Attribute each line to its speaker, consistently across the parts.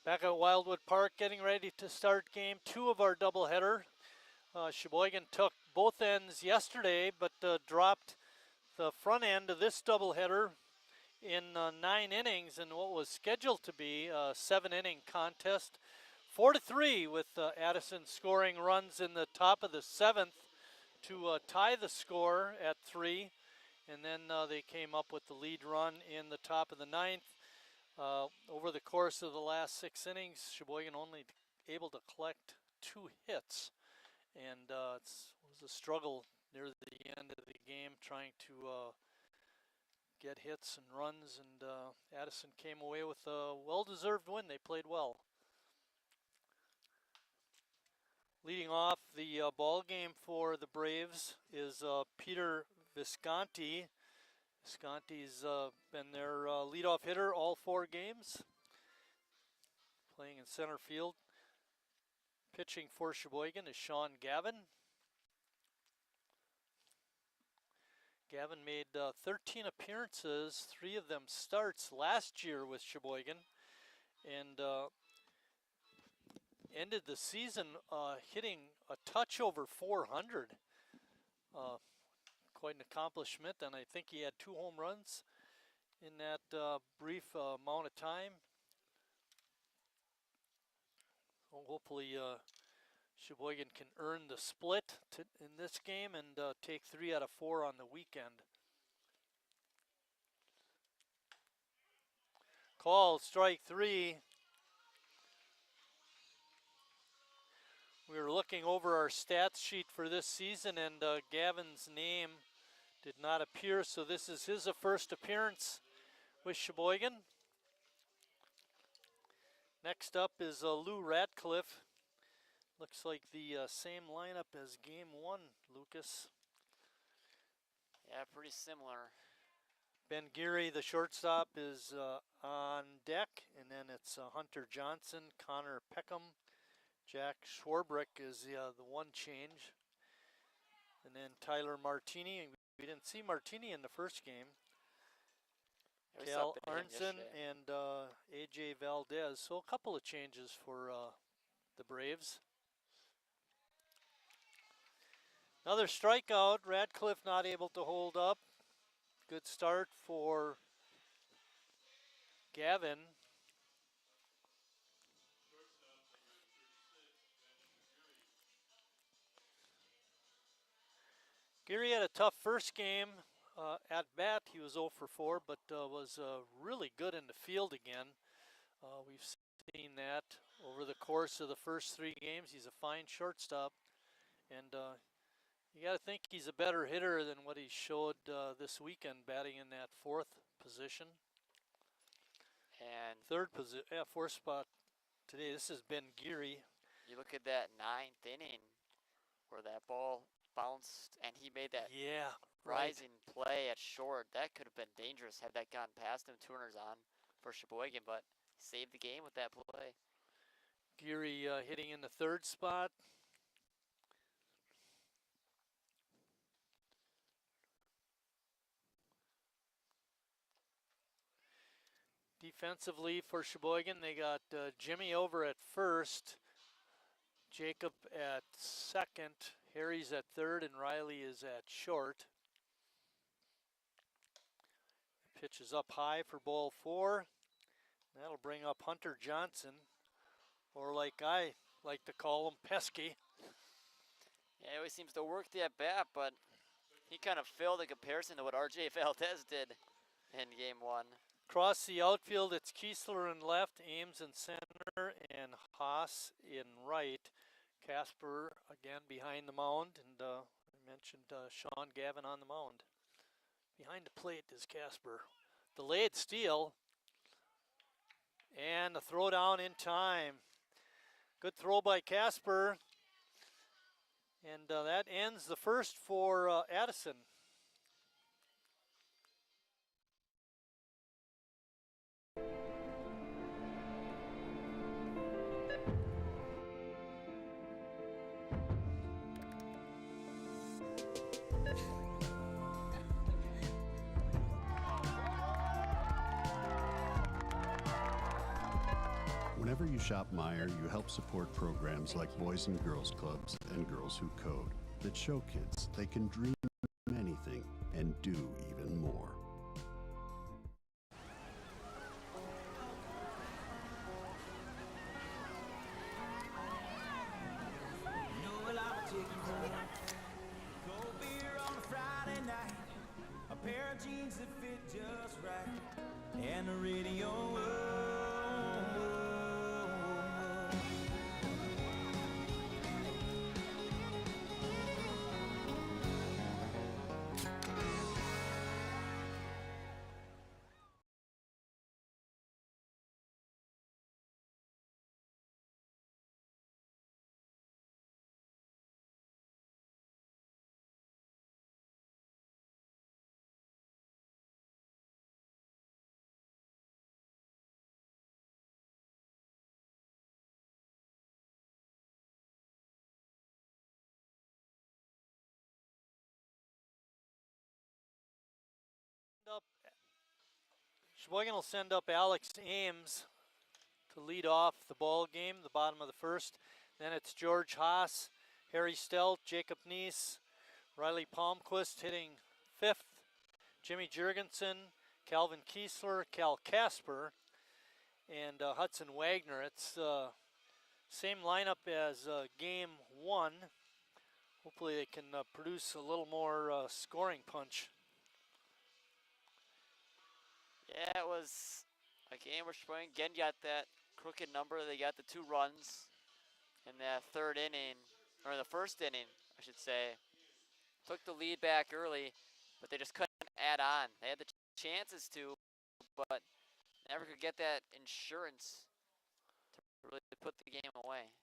Speaker 1: Back at Wildwood Park, getting ready to start game 2 of our doubleheader. Sheboygan took both ends yesterday, but dropped the front end of this doubleheader in 9 innings in what was scheduled to be a 7-inning contest. 4-3 with Addison scoring runs in the top of the 7th to tie the score at 3. And then they came up with the lead run in the top of the 9th. Over the course of the last 6 innings, Sheboygan only able to collect 2 hits. And it was a struggle near the end of the game trying to get hits and runs. And Addison came away with a well-deserved win. They played well. Leading off the ball game for the Braves is Peter Visconti. Visconti's been their leadoff hitter all 4 games, playing in center field. Pitching for Sheboygan is Sean Gavin. Gavin made 13 appearances, 3 of them starts last year with Sheboygan, and ended the season hitting a touch over 400. Quite an accomplishment, and I think he had 2 home runs in that brief amount of time. So hopefully Sheboygan can earn the split in this game and take 3 out of 4 on the weekend. Call, strike 3. We were looking over our stats sheet for this season, and Gavin's name did not appear, so this is his first appearance with Sheboygan. Next up is Lou Ratcliffe. Looks like the same lineup as game 1, Lucas.
Speaker 2: Yeah, pretty similar.
Speaker 1: Ben Geary, the shortstop, is on deck, and then it's Hunter Johnson, Connor Peckham, Jack Schwarbrick is the one change. And then Tyler Martini. We didn't see Martini in the first game. Cal Arnson and A.J. Valdez. So a couple of changes for the Braves. Another strikeout. Radcliffe not able to hold up. Good start for Gavin. Geary had a tough first game at bat. He was 0 for 4, but was really good in the field again. We've seen that over the course of the first 3 games. He's a fine shortstop, and you got to think he's a better hitter than what he showed this weekend, batting in that 4th position.
Speaker 2: And
Speaker 1: 4th spot today. This has been Geary.
Speaker 2: You look at that 9th inning where that ball bounced and he made that rising play at short. That could have been dangerous had that gone past him. 2 runners on for Sheboygan, but saved the game with that play.
Speaker 1: Geary hitting in the 3rd spot. Defensively for Sheboygan, they got Jimmy over at first, Jacob at second, Harry's at third, and Riley is at short. Pitch is up high for ball 4. That'll bring up Hunter Johnson, or like I like to call him, Pesky.
Speaker 2: Yeah, he always seems to work the at-bat, but he kind of failed in comparison to what R.J. Valdez did in game 1.
Speaker 1: Across the outfield, it's Kiesler in left, Ames in center, and Haas in right. Casper again behind the mound, and I mentioned Sean Gavin on the mound. Behind the plate is Casper. Delayed steal, and the throw down in time. Good throw by Casper, and that ends the first for Addison.
Speaker 3: Whenever you shop Meijer, you help support programs like Boys and Girls Clubs and Girls Who Code that show kids they can dream anything and do even more.
Speaker 4: Cold beer on a Friday night, a pair of jeans that fit just right, and the radio.
Speaker 1: Sheboygan will send up Alex Ames to lead off the ball game, the bottom of the first. Then it's George Haas, Harry Stout, Jacob Neese, Riley Palmquist hitting fifth, Jimmy Jurgensen, Calvin Kiesler, Cal Casper, and Hudson Wagner. It's same lineup as game one. Hopefully they can produce a little more scoring punch.
Speaker 2: Yeah, it was a game where Sheboygan again got that crooked number. They got the 2 runs in that third inning, or the first inning, I should say. Took the lead back early, but they just couldn't add on. They had the chances to, but never could get that insurance to really put the game away.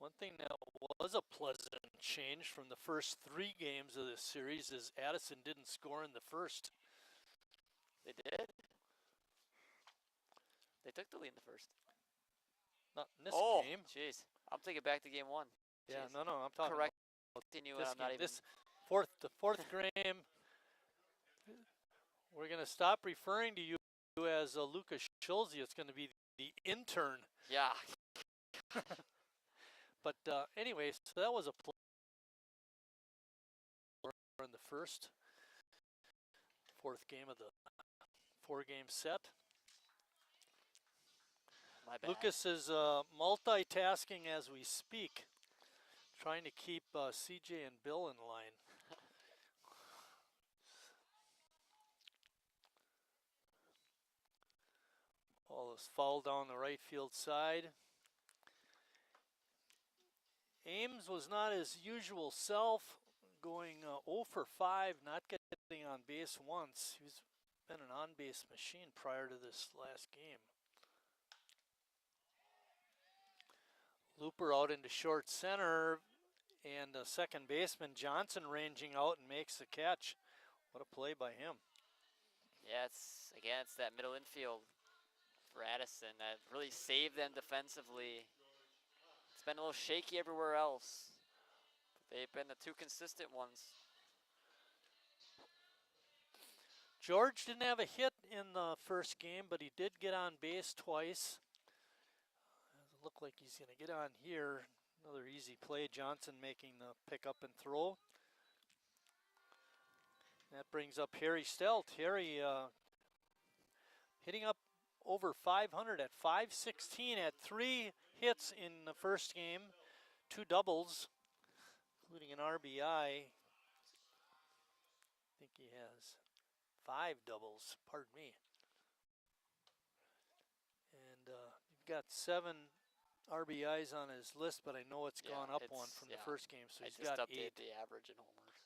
Speaker 1: One thing that was a pleasant change from the first 3 games of this series is Addison didn't score in the first.
Speaker 2: They did? They took the lead in the first.
Speaker 1: Not in this game.
Speaker 2: Oh, jeez. I'm taking back to game 1.
Speaker 1: Yeah,
Speaker 2: Jeez.
Speaker 1: no, I'm talking
Speaker 2: Correct.
Speaker 1: about
Speaker 2: Continue,
Speaker 1: this
Speaker 2: I'm not
Speaker 1: game.
Speaker 2: even.
Speaker 1: The fourth game, we're going to stop referring to you as Lucas Schulze. It's going to be the intern.
Speaker 2: Yeah.
Speaker 1: But anyway, so that was a play in the fourth game of the 4-game set.
Speaker 2: My bad.
Speaker 1: Lucas is multitasking as we speak, trying to keep CJ and Bill in line. Ball is fouled down the right field side. Ames was not his usual self, going 0 for 5, not getting on base once. He's been an on-base machine prior to this last game. Looper out into short center, and second baseman Johnson ranging out and makes the catch. What a play by him.
Speaker 2: Yeah, it's that middle infield for Addison that really saved them defensively. It's been a little shaky everywhere else. They've been the 2 consistent ones.
Speaker 1: George didn't have a hit in the first game, but he did get on base twice. Doesn't look like he's going to get on here. Another easy play. Johnson making the pickup and throw. That brings up Harry Stout. Harry hitting up over 500 at 516, had 3 hits in the first game, 2 doubles, including an RBI. I think he has 5 doubles, pardon me. And you've got 7 RBIs on his list, but I know it's gone up one from the first game, so he's got 8.
Speaker 2: I just updated the average in homers.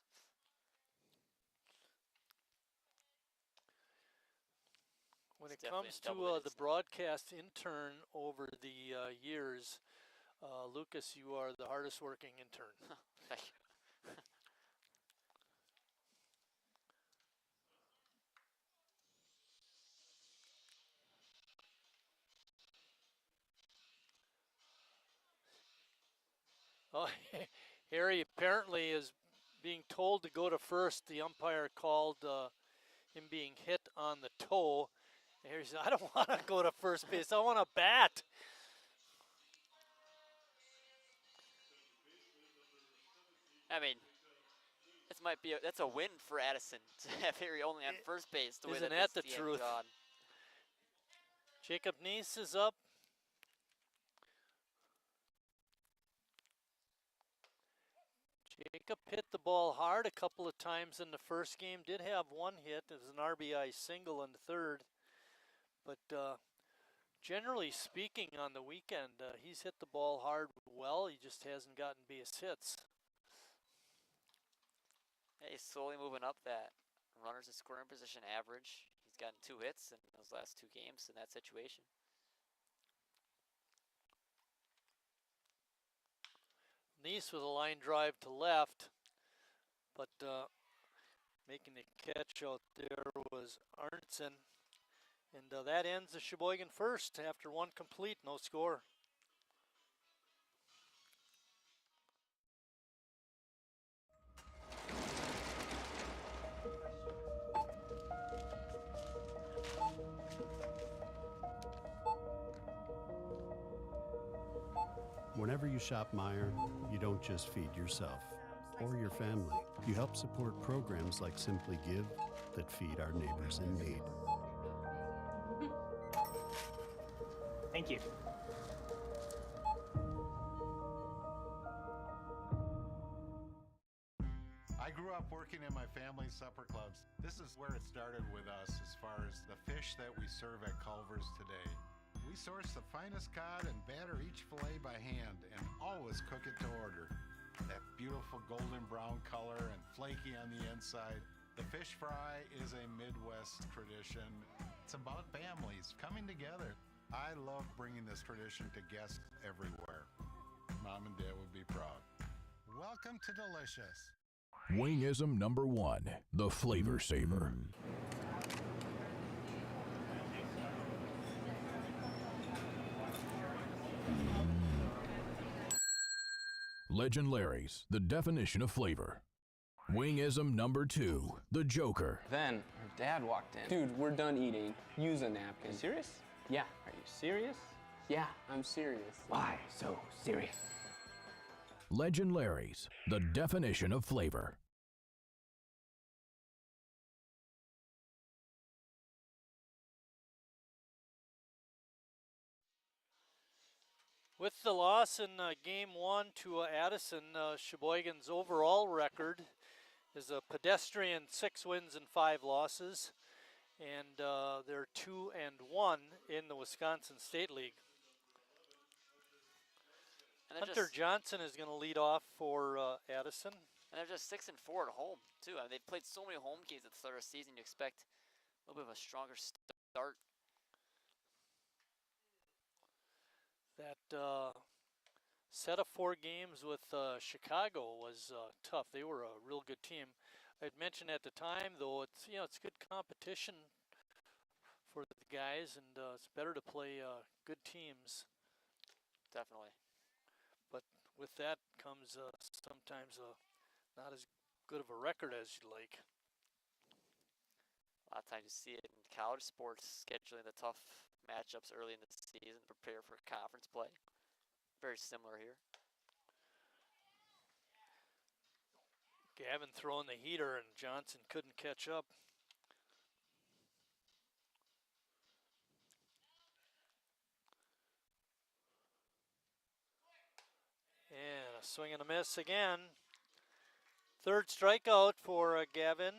Speaker 1: When it comes to the broadcast intern over the years, Lucas, you are the hardest working intern.
Speaker 2: Thank you.
Speaker 1: Oh, Harry apparently is being told to go to first. The umpire called him being hit on the toe, Here's, I don't want to go to first base. I want to bat.
Speaker 2: I mean, that's a win for Addison to have Harry only on first base. The way
Speaker 1: Isn't
Speaker 2: that
Speaker 1: that
Speaker 2: this
Speaker 1: the
Speaker 2: game
Speaker 1: truth?
Speaker 2: gone.
Speaker 1: Jacob Neese is up. Jacob hit the ball hard a couple of times in the first game. Did have one hit. It was an RBI single in the third. But generally speaking, on the weekend, he's hit the ball hard well. He just hasn't gotten base hits.
Speaker 2: Hey, he's slowly moving up that runners in scoring position average. He's gotten 2 hits in those last 2 games in that situation.
Speaker 1: Neese with a line drive to left, but making the catch out there was Arntzen. And that ends the Sheboygan first after 1 complete, no score.
Speaker 3: Whenever you shop Meijer, you don't just feed yourself or your family. You help support programs like Simply Give that feed our neighbors in need.
Speaker 5: Thank you.
Speaker 6: I grew up working in my family's supper clubs. This is where it started with us as far as the fish that we serve at Culver's today. We source the finest cod and batter each fillet by hand and always cook it to order. That beautiful golden brown color and flaky on the inside. The fish fry is a Midwest tradition. It's about families coming together. I love bringing this tradition to guests everywhere. Mom and Dad would be proud. Welcome to Delicious.
Speaker 7: Wingism number 1, the Flavor Saver. Legend Larry's, the definition of flavor. Wingism number 2, the Joker.
Speaker 8: Then her dad walked in. Dude, we're done eating. Use a napkin.
Speaker 5: You serious?
Speaker 8: Yeah.
Speaker 5: Are you serious?
Speaker 8: Yeah, I'm serious.
Speaker 5: Why so serious?
Speaker 7: Legend Larry's, the definition of flavor.
Speaker 1: With the loss in Game 1 to Addison, Sheboygan's overall record is a pedestrian 6 wins and 5 losses, and they're 2-1 in the Wisconsin State League.
Speaker 2: And
Speaker 1: Hunter Johnson is going to lead off for Addison.
Speaker 2: And they're just 6-4 at home too. I mean, they've played so many home games at the start of the season. You expect a little bit of a stronger start.
Speaker 1: That set of 4 games with Chicago was tough. They were a real good team. I'd mentioned at the time, though, it's good competition for the guys, and it's better to play good teams.
Speaker 2: Definitely.
Speaker 1: But with that comes sometimes not as good of a record as you'd like.
Speaker 2: A lot of times you see it in college sports, scheduling the tough matchups early in the season to prepare for conference play. Very similar here.
Speaker 1: Gavin throwing the heater, and Johnson couldn't catch up. And a swing and a miss again. 3rd strikeout for Gavin.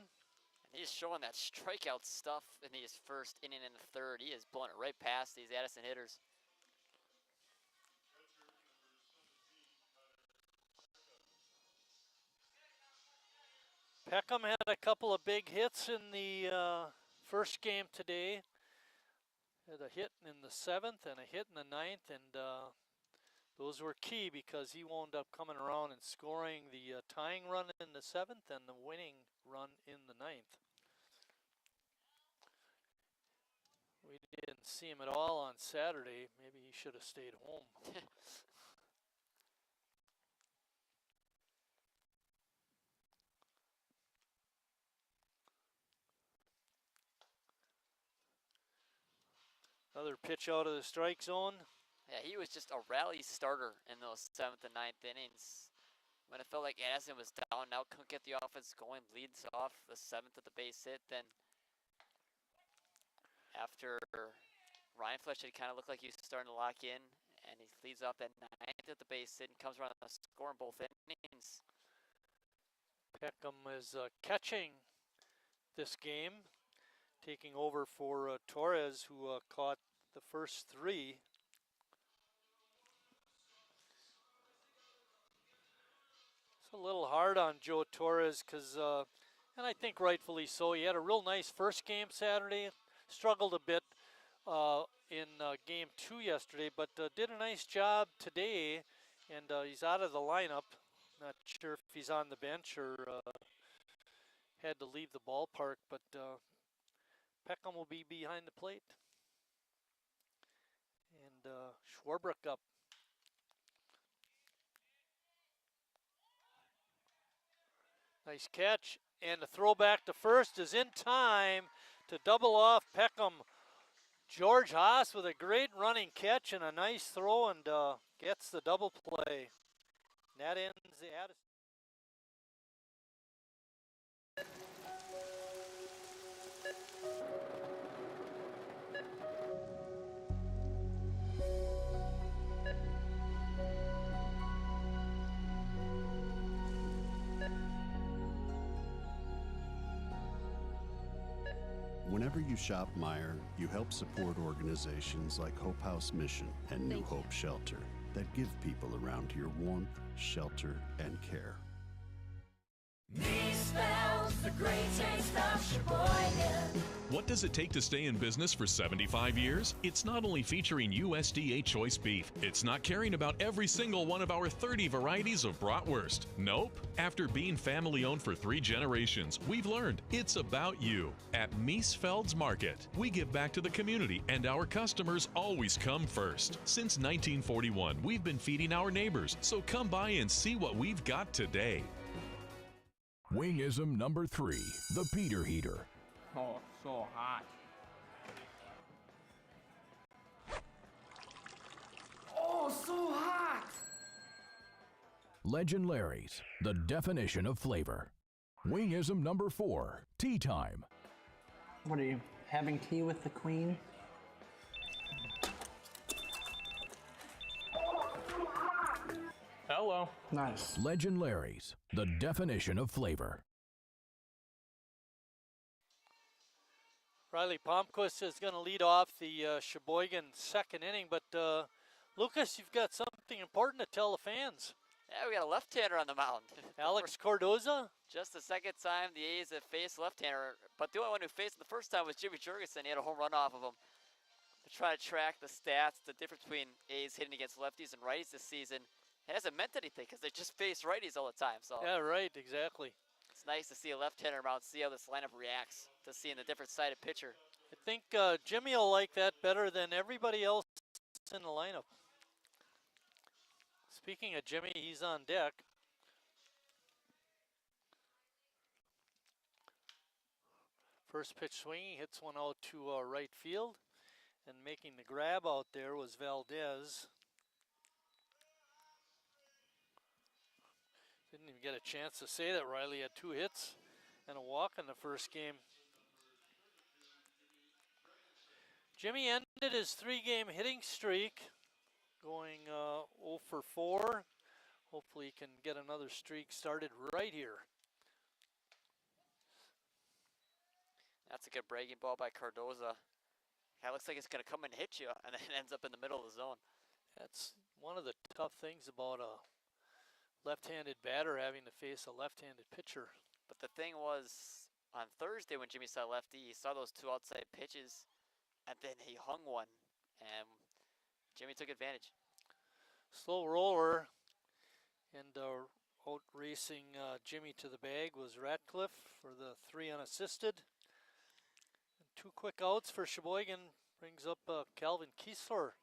Speaker 2: And he's showing that strikeout stuff in his first inning and the 3rd. He is blowing it right past these Addison hitters.
Speaker 1: Peckham had a couple of big hits in the first game today. Had a hit in the 7th and a hit in the 9th, and those were key because he wound up coming around and scoring the tying run in the 7th and the winning run in the 9th. We didn't see him at all on Saturday. Maybe he should have stayed home. Another pitch out of the strike zone.
Speaker 2: Yeah, he was just a rally starter in those 7th and 9th innings. When it felt like Addison was down, now couldn't get the offense going, leads off the 7th at the base hit. Then after Ryan Flesh had kind of looked like he was starting to lock in, and he leads off that 9th at the base hit and comes around the score in both innings.
Speaker 1: Peckham is catching this game, taking over for Torres, who caught the first 3. It's a little hard on Joe Torres because, and I think rightfully so, he had a real nice first game Saturday, struggled a bit in game 2 yesterday, but did a nice job today, and he's out of the lineup. Not sure if he's on the bench or had to leave the ballpark, but Peckham will be behind the plate. And Schwarbrook up. Nice catch, and the throwback to first is in time to double off Peckham. George Haas with a great running catch and a nice throw, and gets the double play. And that ends the Addison.
Speaker 3: Whenever you shop Meijer, you help support organizations like Hope House Mission and New Hope Shelter that give people around here warmth, shelter, and care.
Speaker 4: Me spells the great taste of Sheboygan.
Speaker 9: What does it take to stay in business for 75 years? It's not only featuring USDA choice beef. It's not caring about every single one of our 30 varieties of bratwurst. Nope. After being family owned for 3 generations, we've learned it's about you. At Miesfeld's Market, we give back to the community and our customers always come first. Since 1941, we've been feeding our neighbors, so come by and see what we've got today.
Speaker 7: Wingism number 3, the Peter Heater.
Speaker 8: Oh, so hot. Oh, so hot!
Speaker 7: Legend Larry's, the definition of flavor. Wingism number 4, tea time.
Speaker 8: What are you, having tea with the queen? Hello. Nice.
Speaker 7: Legend Larry's, the definition of flavor.
Speaker 1: Riley Palmquist is going to lead off the Sheboygan second inning, but Lucas, you've got something important to tell the fans.
Speaker 2: Yeah, we got a left-hander on the mound.
Speaker 1: Alex Cardoza.
Speaker 2: Just the second time the A's have faced left-hander, but the only one who faced him the first time was Jimmy Jurgensen. He had a home run off of him. To try to track the stats, the difference between A's hitting against lefties and righties this season, it hasn't meant anything because they just face righties all the time. So
Speaker 1: yeah, right, exactly.
Speaker 2: It's nice to see a left-hander mound, see how this lineup reacts to seeing the different-sided pitcher.
Speaker 1: I think Jimmy will like that better than everybody else in the lineup. Speaking of Jimmy, he's on deck. First pitch swinging, hits one out to right field. And making the grab out there was Valdez. Didn't even get a chance to say that Riley had 2 hits and a walk in the first game. Jimmy ended his 3-game hitting streak, going 0 for 4. Hopefully he can get another streak started right here.
Speaker 2: That's a good breaking ball by Cardoza. That looks like it's going to come and hit you, and then it ends up in the middle of the zone.
Speaker 1: That's one of the tough things about a left-handed batter, having to face a left-handed pitcher.
Speaker 2: But the thing was, on Thursday when Jimmy saw lefty, he saw those 2 outside pitches, and then he hung one, and Jimmy took advantage.
Speaker 1: Slow roller, and out racing Jimmy to the bag was Ratcliffe for the 3 unassisted. And 2 quick outs for Sheboygan brings up Calvin Kiesler.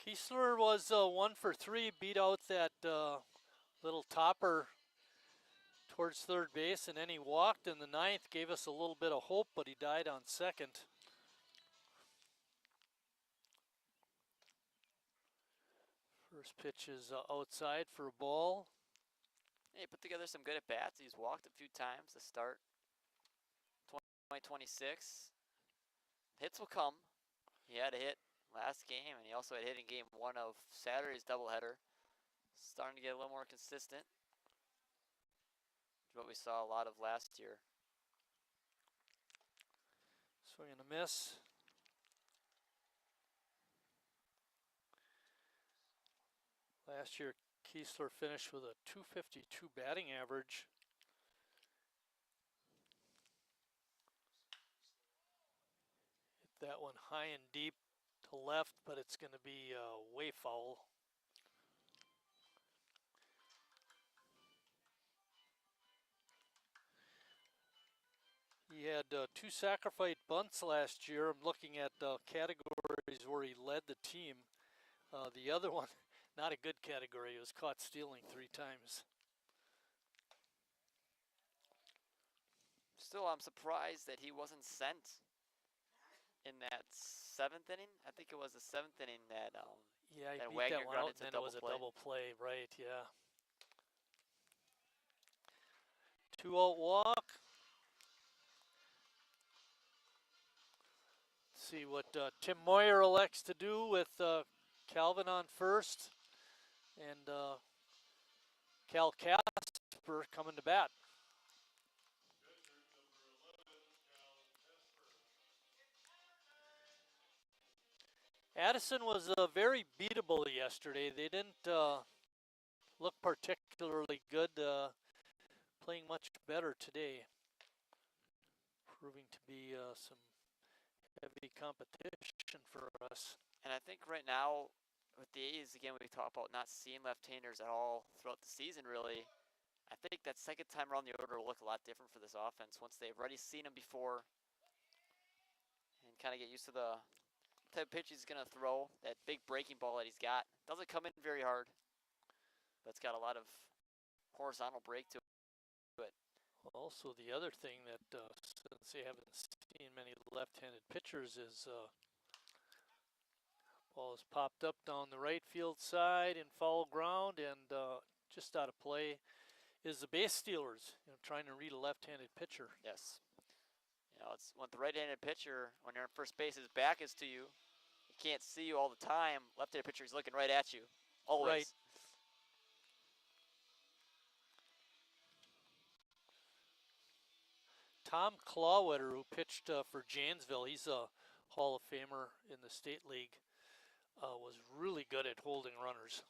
Speaker 1: Kiesler was 1 for 3, beat out that little topper towards third base, and then he walked in the ninth, gave us a little bit of hope, but he died on second. First pitch is outside for a ball.
Speaker 2: He put together some good at-bats. He's walked a few times to start 2026. Hits will come. He had a hit last game, and he also had a hit in game 1 of Saturday's doubleheader. Starting to get a little more consistent. What we saw a lot of last year.
Speaker 1: Swing and a miss. Last year, Kiesler finished with a .252 batting average. Hit that one high and deep to left, but it's going to be way foul. He had 2 sacrifice bunts last year. I'm looking at categories where he led the team. The other one, not a good category. He was caught stealing 3 times.
Speaker 2: Still, I'm surprised that he wasn't sent in that 7th inning. I think it was the 7th inning that
Speaker 1: yeah, he
Speaker 2: that
Speaker 1: beat
Speaker 2: Wagner
Speaker 1: that one
Speaker 2: got
Speaker 1: out,
Speaker 2: into
Speaker 1: and then it was a
Speaker 2: play.
Speaker 1: double play, right? Yeah. 2-out walk. See what Tim Moyer elects to do with Calvin on first, and Cal Casper coming to bat. Addison was very beatable yesterday. They didn't look particularly good, playing much better today. Proving to be some heavy competition for us.
Speaker 2: And I think right now, with the A's, again, we talk about not seeing left-handers at all throughout the season, really. I think that second time around the order will look a lot different for this offense once they've already seen him before and kind of get used to the type of pitch he's going to throw, that big breaking ball that he's got. Doesn't come in very hard, but it's got a lot of horizontal break to it.
Speaker 1: Also, the other thing that since they haven't seen many left-handed pitchers is ball is popped up down the right field side in foul ground, and just out of play is the base stealers, trying to read a left-handed pitcher.
Speaker 2: Yes. It's when the right-handed pitcher, when you're on first base, his back is to you. He can't see you all the time. Left-handed pitcher is looking right at you, always.
Speaker 1: Right. Tom Clawwetter, who pitched for Janesville, he's a Hall of Famer in the State League, was really good at holding runners.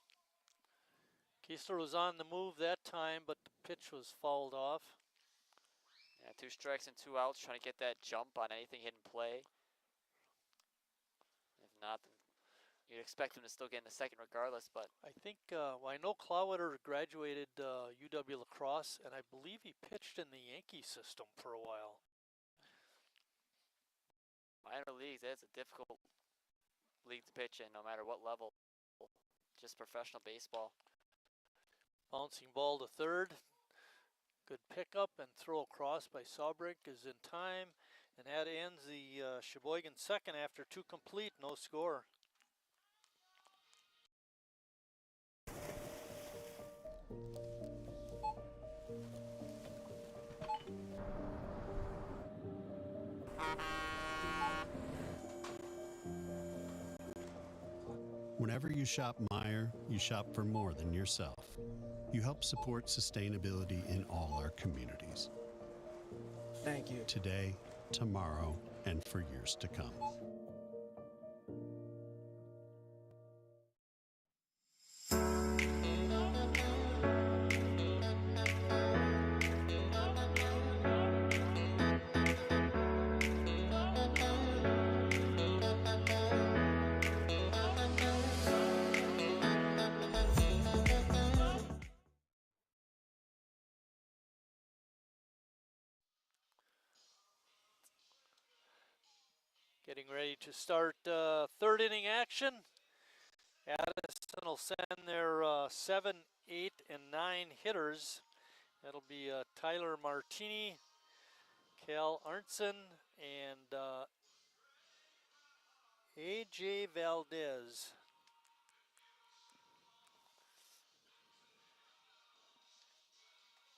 Speaker 1: Kiesler was on the move that time, but the pitch was fouled off.
Speaker 2: Yeah, 2 strikes and 2 outs, trying to get that jump on anything hidden play. If not, then you'd expect him to still get in the second regardless, but
Speaker 1: I think, I know Clawwetter graduated UW La Crosse, and I believe he pitched in the Yankee system for a while.
Speaker 2: minor leagues, it's a difficult league to pitch in, no matter what level. Just professional baseball.
Speaker 1: Bouncing ball to third. Good pickup and throw across by Sawbrick is in time, and that ends the Sheboygan second after 2 complete, no score.
Speaker 3: Whenever you shop Meijer, you shop for more than yourself. You help support sustainability in all our communities.
Speaker 8: Thank you.
Speaker 3: Today, tomorrow, and for years to come.
Speaker 1: Getting ready to start third inning action. Addison will send their 7, 8, and 9 hitters, That'll be Tyler Martini, Cal Arntzen, and AJ Valdez.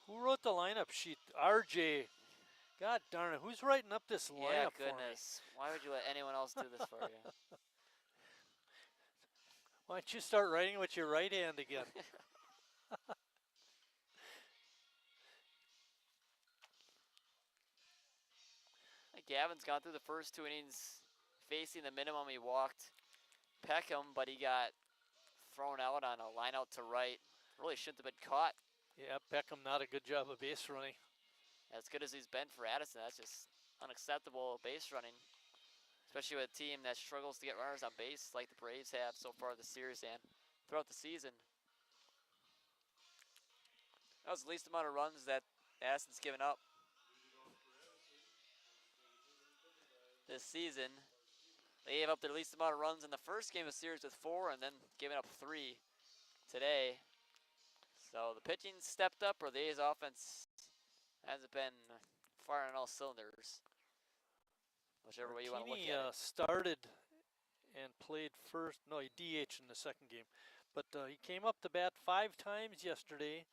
Speaker 1: Who wrote the lineup sheet? RJ. God darn it, who's writing up this lineup
Speaker 2: Yeah, goodness. Why would you let anyone else do this for you?
Speaker 1: Why don't you start writing with your right hand again?
Speaker 2: Gavin's gone through the first 2 innings facing the minimum. He walked Peckham, but he got thrown out on a line out to right. Really shouldn't have been caught.
Speaker 1: Yeah, Peckham not a good job of base running.
Speaker 2: As good as he's been for Addison, that's just unacceptable base running, especially with a team that struggles to get runners on base like the Braves have so far this series and throughout the season. That was the least amount of runs that Addison's given up this season. They gave up their least amount of runs in the first game of the series with 4 and then giving up 3 today. So the pitching stepped up, or the A's offense hasn't been firing on all cylinders. Whichever way you want to look at it.
Speaker 1: Started and played first. No, he DH'd in the second game. But he came up to bat 5 times yesterday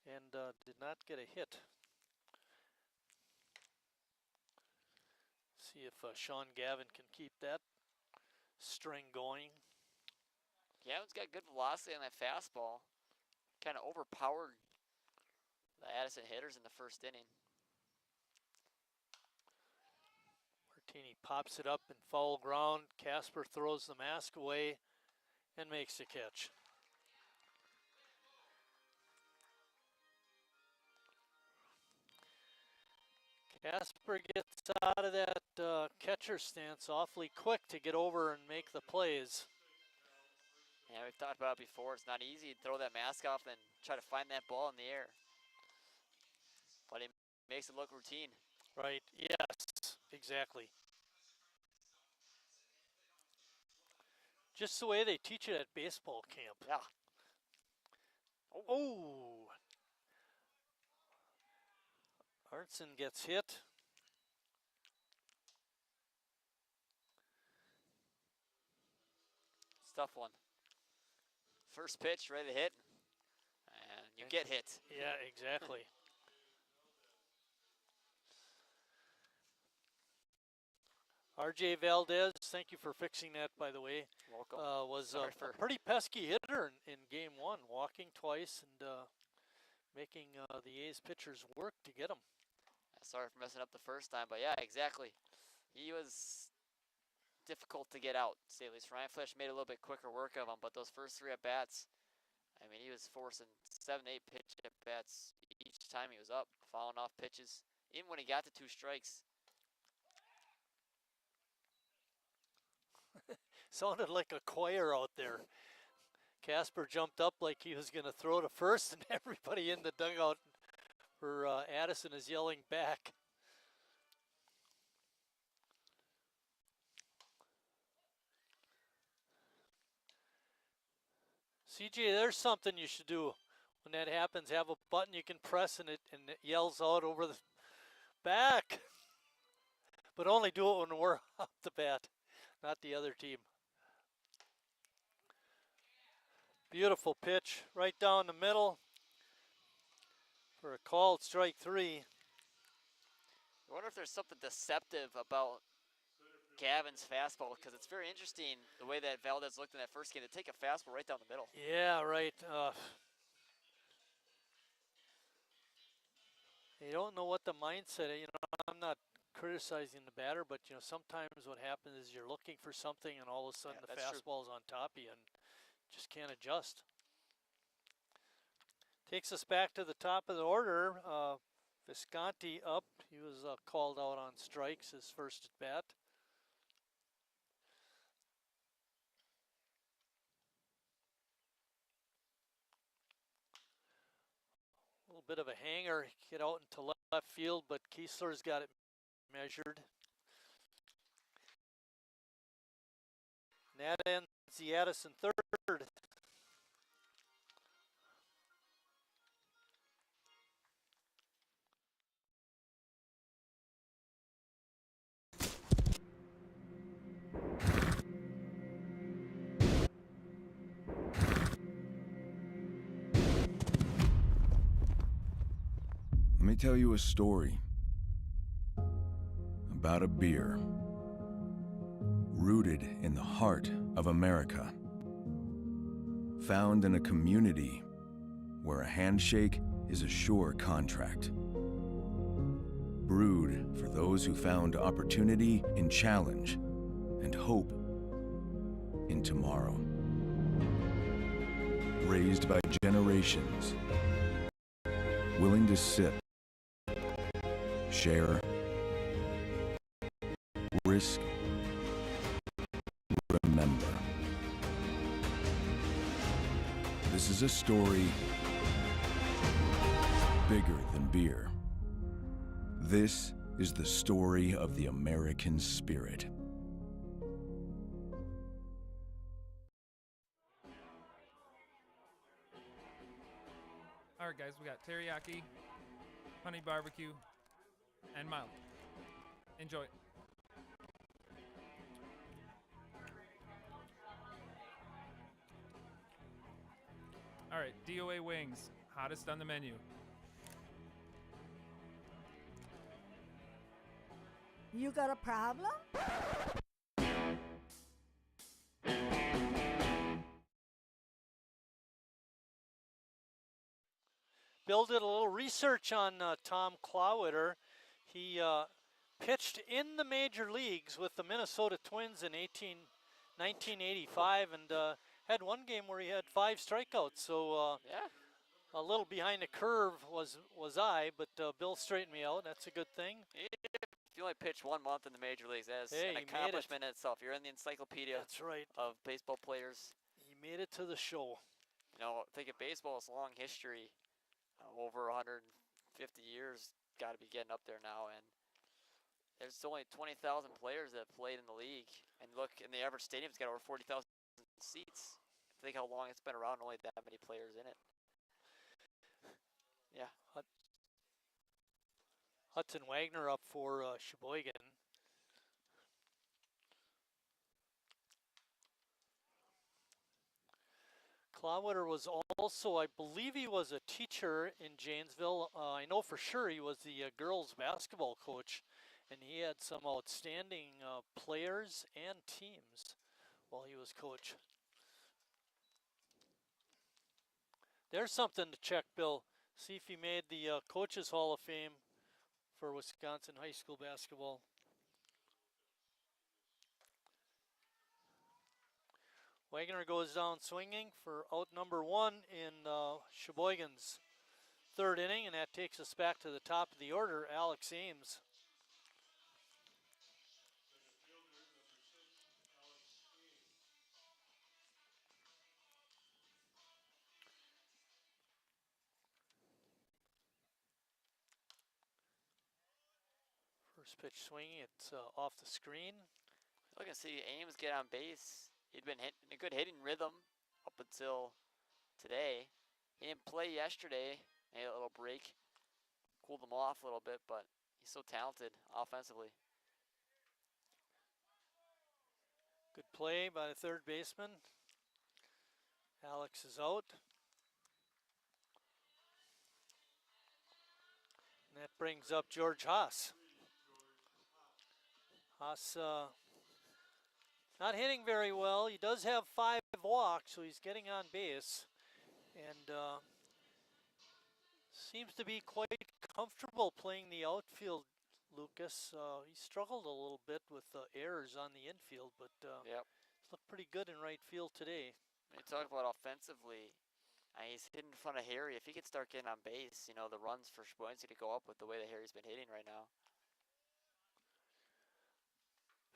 Speaker 1: and did not get a hit. See if Sean Gavin can keep that string going.
Speaker 2: Gavin's got good velocity on that fastball. Kind of overpowered the Addison hitters in the first inning.
Speaker 1: Martini pops it up in foul ground. Casper throws the mask away and makes the catch. Casper gets out of that catcher stance awfully quick to get over and make the plays.
Speaker 2: Yeah, we've talked about it before. It's not easy to throw that mask off and try to find that ball in the air. But he makes it look routine.
Speaker 1: Right, yes, exactly. Just the way they teach it at baseball camp.
Speaker 2: Yeah.
Speaker 1: Oh. Arntzen gets hit.
Speaker 2: It's a tough one. First pitch, ready to hit, and you get hit.
Speaker 1: Yeah, exactly. RJ Valdez, thank you for fixing that, by the way.
Speaker 2: Welcome.
Speaker 1: Was a pretty pesky hitter in game 1, walking twice and making the A's pitchers work to get him.
Speaker 2: Sorry for messing up the first time, but yeah, exactly. He was difficult to get out, to say at least. Ryan Flesch made a little bit quicker work of him, but those first 3 at-bats, I mean, he was forcing 7, 8 pitch at-bats each time he was up, fouling off pitches, even when he got to 2 strikes.
Speaker 1: Sounded like a choir out there. Casper jumped up like he was going to throw to first, and everybody in the dugout for Addison is yelling back. CJ, there's something you should do when that happens. Have a button you can press and it yells out over the back. But only do it when we're off the bat, not the other team. Beautiful pitch right down the middle for a called strike 3.
Speaker 2: I wonder if there's something deceptive about Gavin's fastball, because it's very interesting the way that Valdez looked in that first game to take a fastball right down the middle.
Speaker 1: Yeah, right. You don't know what the mindset is. You know, I'm not criticizing the batter, but you know, sometimes what happens is you're looking for something and all of a sudden the fastball's on top of you and just can't adjust. Takes us back to the top of the order. Visconti up. He was called out on strikes his first at bat. A little bit of a hanger, get out into left field, but Kiesler's got it measured. And that ends the Addison third.
Speaker 10: Let me tell you a story about a beer rooted in the heart of America, found in a community where a handshake is a sure contract, brewed for those who found opportunity in challenge and hope in tomorrow, raised by generations willing to sip, share, risk, remember. This is a story bigger than beer. This is the story of the American spirit.
Speaker 11: All right, guys, we got teriyaki, honey barbecue, and mild. Enjoy. All right, DOA wings, hottest on the menu.
Speaker 12: You got a problem?
Speaker 1: Bill did a little research on Tom Clawitter. He pitched in the major leagues with the Minnesota Twins in 1985 and had one game where he had 5 strikeouts. So
Speaker 2: Yeah.
Speaker 1: a little behind the curve was I, but Bill straightened me out. That's a good thing.
Speaker 2: If you only pitch 1 month in the major leagues, that's
Speaker 1: Hey,
Speaker 2: an
Speaker 1: he made it.
Speaker 2: accomplishment in itself. You're in the encyclopedia
Speaker 1: That's right.
Speaker 2: of baseball players.
Speaker 1: He made it to the show.
Speaker 2: You know, think of baseball's long history, over 150 years, got to be getting up there now. And there's only 20,000 players that played in the league. And look, in the average stadium's got over 40,000 seats. Think how long it's been around, only that many players in it. Yeah.
Speaker 1: Hudson Wagner up for Sheboygan. Clawitter was also, I believe he was a teacher in Janesville. I know for sure he was the girls basketball coach, and he had some outstanding players and teams while he was coach. There's something to check, Bill. See if he made the Coaches Hall of Fame for Wisconsin high school basketball. Wagner goes down swinging for out number 1 in Sheboygan's 3rd inning, and that takes us back to the top of the order, Alex Ames. First pitch swinging, it's off the screen.
Speaker 2: Look and see Ames get on base. He'd been in a good hitting rhythm up until today. He didn't play yesterday. He had a little break, cooled him off a little bit, but he's so talented offensively.
Speaker 1: Good play by the third baseman. Alex is out. And that brings up George Haas. Haas not hitting very well. He does have 5 walks, so he's getting on base. And seems to be quite comfortable playing the outfield, Lucas. He struggled a little bit with errors on the infield, but
Speaker 2: Yep.
Speaker 1: he's looked pretty good in right field today.
Speaker 2: When you talk about offensively, he's hitting in front of Harry. If he could start getting on base, you know, the runs for Sheboygan's to go up with the way that Harry's been hitting right now.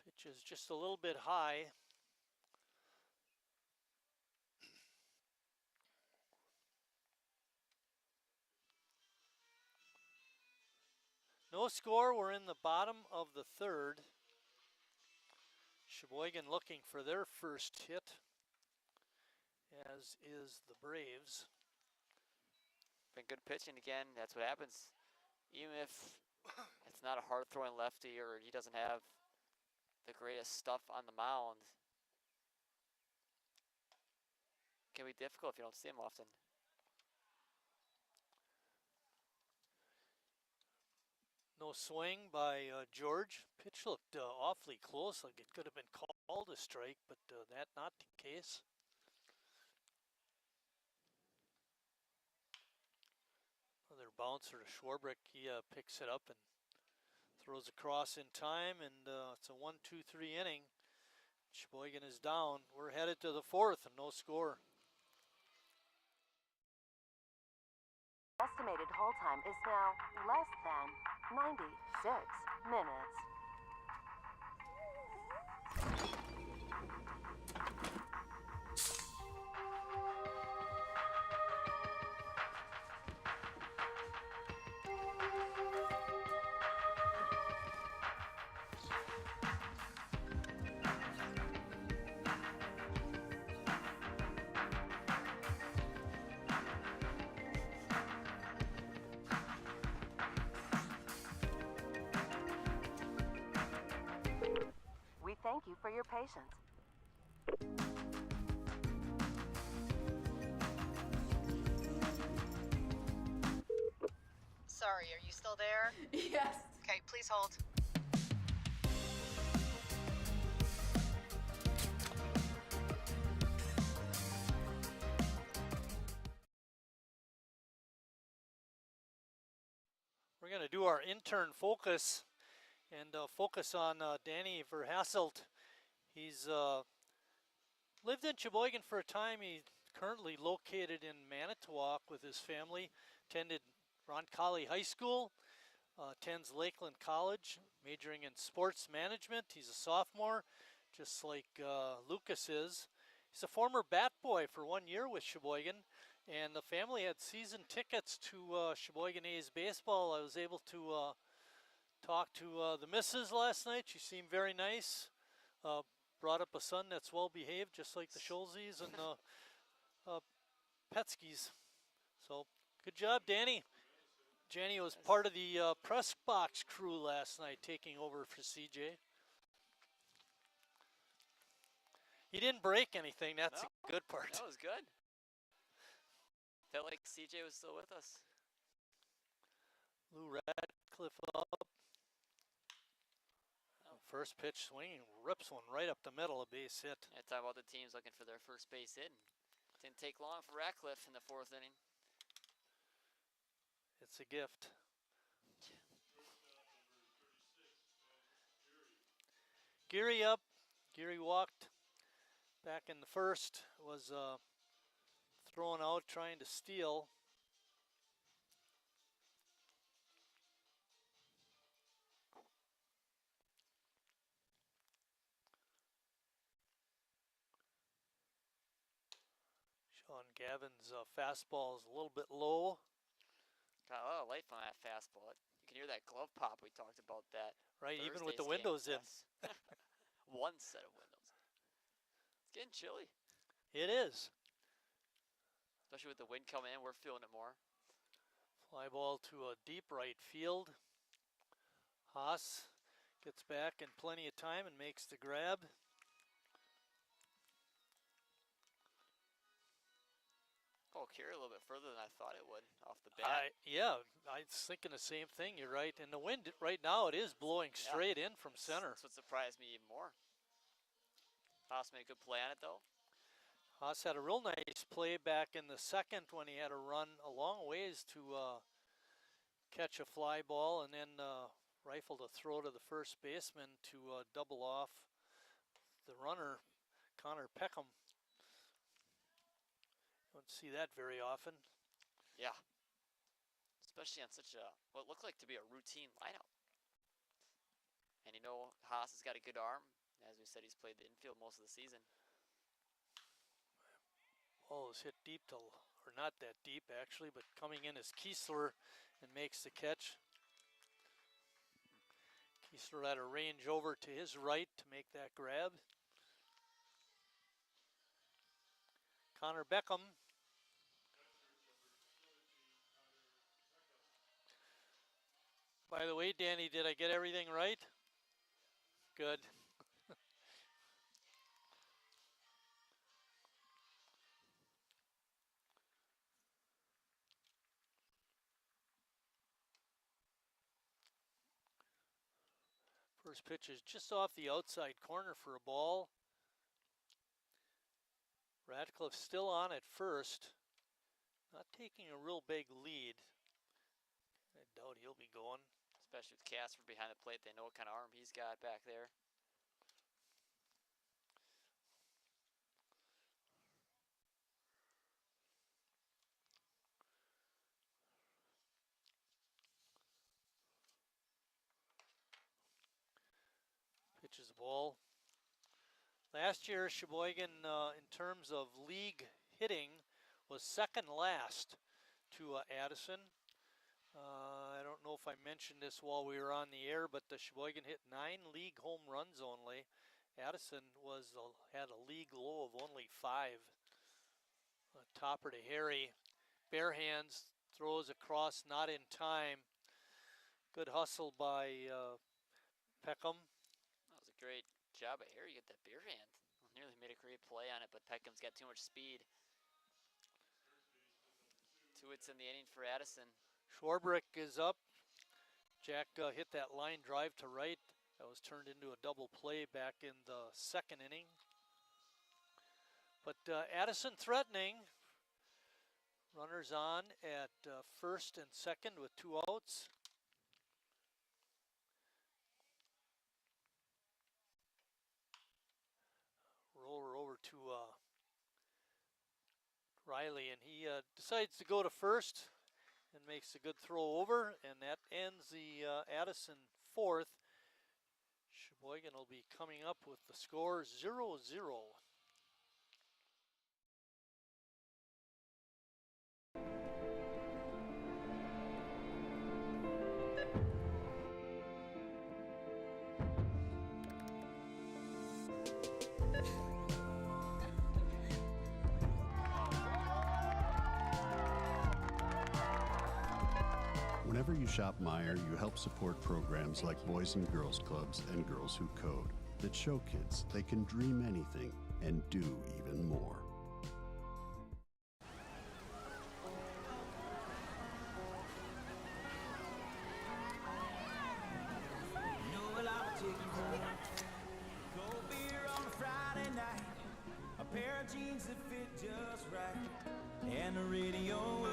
Speaker 1: Pitch is just a little bit high. No score, we're in the bottom of the 3rd. Sheboygan looking for their first hit, as is the Braves.
Speaker 2: Been good pitching again, that's what happens. Even if it's not a hard-throwing lefty or he doesn't have the greatest stuff on the mound, it can be difficult if you don't see him often.
Speaker 1: No swing by George. Pitch looked awfully close, like it could have been called a strike, but that not the case. Another bouncer to Schwarbrick. He picks it up and throws across in time, and it's a 1-2-3 inning. Sheboygan is down. We're headed to the fourth and no score.
Speaker 13: Estimated hold time is now less than 96 minutes. Thank you for your patience.
Speaker 14: Sorry, are you still there?
Speaker 15: Yes.
Speaker 14: Okay, please hold.
Speaker 1: We're going to do our intern focus and focus on Danny Verhasselt. He's lived in Sheboygan for a time. He's currently located in Manitowoc with his family, attended Roncalli High School, attends Lakeland College, majoring in sports management. He's a sophomore, just like Lucas is. He's a former bat boy for 1 year with Sheboygan, and the family had season tickets to Sheboygan A's baseball. I was able to talk to the missus last night. She seemed very nice. Brought up a son that's well behaved, just like the Schulzes and the Petskis. So good job, Danny. Jenny was part of the press box crew last night, taking over for CJ. He didn't break anything. That's a good part.
Speaker 2: That was good. Felt like CJ was still with us.
Speaker 1: Lou Radcliffe up. First pitch swinging, rips one right up the middle, a base hit.
Speaker 2: Yeah, talk about the teams looking for their first base hit. Didn't take long for Radcliffe in the fourth inning.
Speaker 1: It's a gift. Geary up. Geary walked back in the first, was thrown out trying to steal. Sean Gavin's fastball is a little bit low.
Speaker 2: Got a lot of life on that fastball. You can hear that glove pop. We talked about that.
Speaker 1: Right,
Speaker 2: Thursday's
Speaker 1: even with the windows in.
Speaker 2: One set of windows. It's getting chilly.
Speaker 1: It is.
Speaker 2: Especially with the wind coming in, we're feeling it more.
Speaker 1: Fly ball to a deep right field. Haas gets back in plenty of time and makes the grab.
Speaker 2: Oh, carry a little bit further than I thought it would off the bat.
Speaker 1: Yeah, I was thinking the same thing. You're right. And the wind right now, it is blowing straight in from center.
Speaker 2: That's what surprised me even more. Haas made a good play on it, though.
Speaker 1: Haas had a real nice play back in the second when he had to run a long ways to catch a fly ball and then rifled a throw to the first baseman to double off the runner, Connor Peckham. Don't see that very often.
Speaker 2: Yeah. Especially on such a, what looked like to be a routine lineup. And you know, Haas has got a good arm. As we said, he's played the infield most of the season.
Speaker 1: Oh, it was hit deep to, or not that deep actually, but coming in is Kiesler and makes the catch. Kiesler had a range over to his right to make that grab. Connor Beckham. By the way, Danny, did I get everything right? Good. First pitch is just off the outside corner for a ball. Radcliffe still on at first. Not taking a real big lead. I doubt he'll be going.
Speaker 2: Especially with Casper behind the plate. They know what kind of arm he's got back there.
Speaker 1: Pitches the ball. Last year, Sheboygan, in terms of league hitting, was second last to Addison. I don't know if I mentioned this while we were on the air, but the Sheboygan hit 9 league home runs only. Addison had a league low of only 5. Topper to Harry. Bare hands, throws across, not in time. Good hustle by Peckham.
Speaker 2: That was a great job by Harry. Get that bare hand. Nearly made a great play on it, but Peckham's got too much speed. 2 hits in the inning for Addison.
Speaker 1: Schwarbrick is up. Jack hit that line drive to right. That was turned into a double play back in the 2nd inning. But Addison threatening. Runners on at first and second with 2 outs. Roller over to Riley, and he decides to go to first and makes a good throw over, and that ends the Addison 4th. Sheboygan will be coming up with the score 0-0.
Speaker 3: Whenever you shop Meijer, you help support programs like Boys and Girls Clubs and Girls Who Code that show kids they can dream anything and do even more.
Speaker 4: Cold beer on a Friday night, a pair of jeans that fit just right, and the radio.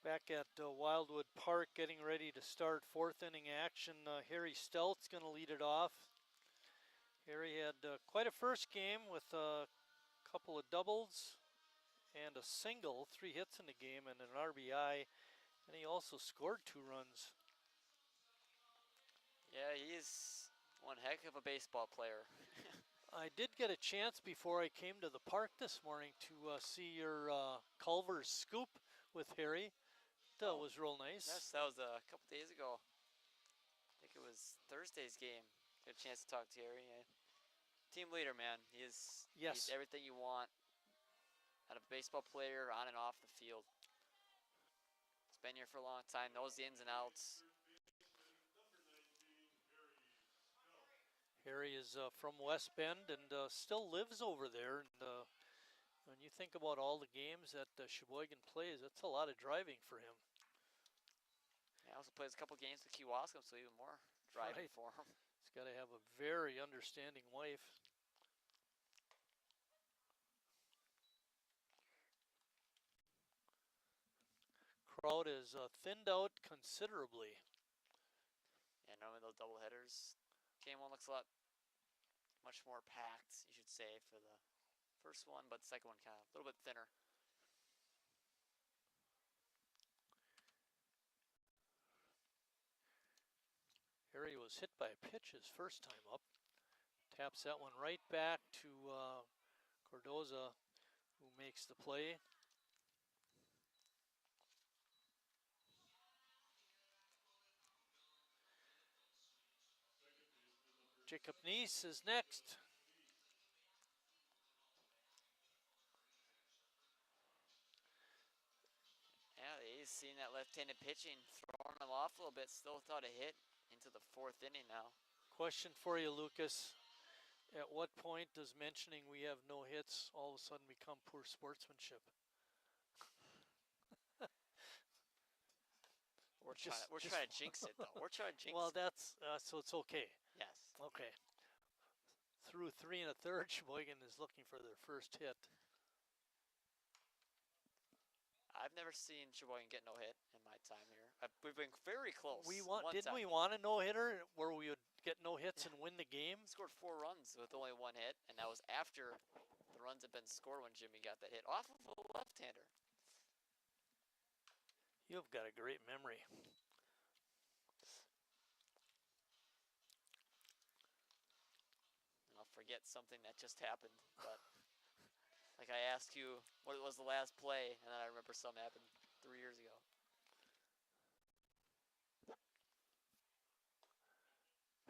Speaker 1: Back at Wildwood Park, getting ready to start 4th inning action. Harry Stelt's going to lead it off. Harry had quite a first game with a couple of doubles and a single, 3 hits in the game and an RBI, and he also scored 2 runs.
Speaker 2: Yeah, he's one heck of a baseball player.
Speaker 1: I did get a chance before I came to the park this morning to see your Culver's scoop with Harry. That was real nice.
Speaker 2: Yes, that was a couple days ago. I think it was Thursday's game. Got a chance to talk to Harry. Team leader, man. He's everything you want out of a baseball player on and off the field. He's been here for a long time, knows the ins and outs.
Speaker 1: Harry is from West Bend and still lives over there. And when you think about all the games that Sheboygan plays, that's a lot of driving for him.
Speaker 2: He also plays a couple games with Kewaskum, so even more driving for him.
Speaker 1: He's got to have a very understanding wife. Crowd is thinned out considerably.
Speaker 2: Yeah, normally those double headers. Game 1 looks a lot much more packed, you should say, for the first one, but the second one kind of a little bit thinner.
Speaker 1: Harry was hit by a pitch his first time up. Taps that one right back to Cordoza, who makes the play. Jacob Neese is next.
Speaker 2: He's seen that left-handed pitching, throwing him off a little bit, still thought a hit into the 4th inning now.
Speaker 1: Question for you, Lucas. At what point does mentioning we have no hits all of a sudden become poor sportsmanship?
Speaker 2: We're trying to jinx it, though. We're trying to jinx
Speaker 1: well,
Speaker 2: it.
Speaker 1: that's so it's okay.
Speaker 2: Yes.
Speaker 1: Okay. Through 3 1/3, Sheboygan is looking for their first hit.
Speaker 2: I've never seen Sheboygan get no hit in my time here. We've been very close.
Speaker 1: Didn't we want a no-hitter where we would get no hits and win the game?
Speaker 2: Scored 4 runs with only 1 hit, and that was after the runs had been scored when Jimmy got that hit off of a left-hander.
Speaker 1: You've got a great memory.
Speaker 2: And I'll forget something that just happened, but like I asked you what was the last play, and then I remember something happened 3 years ago.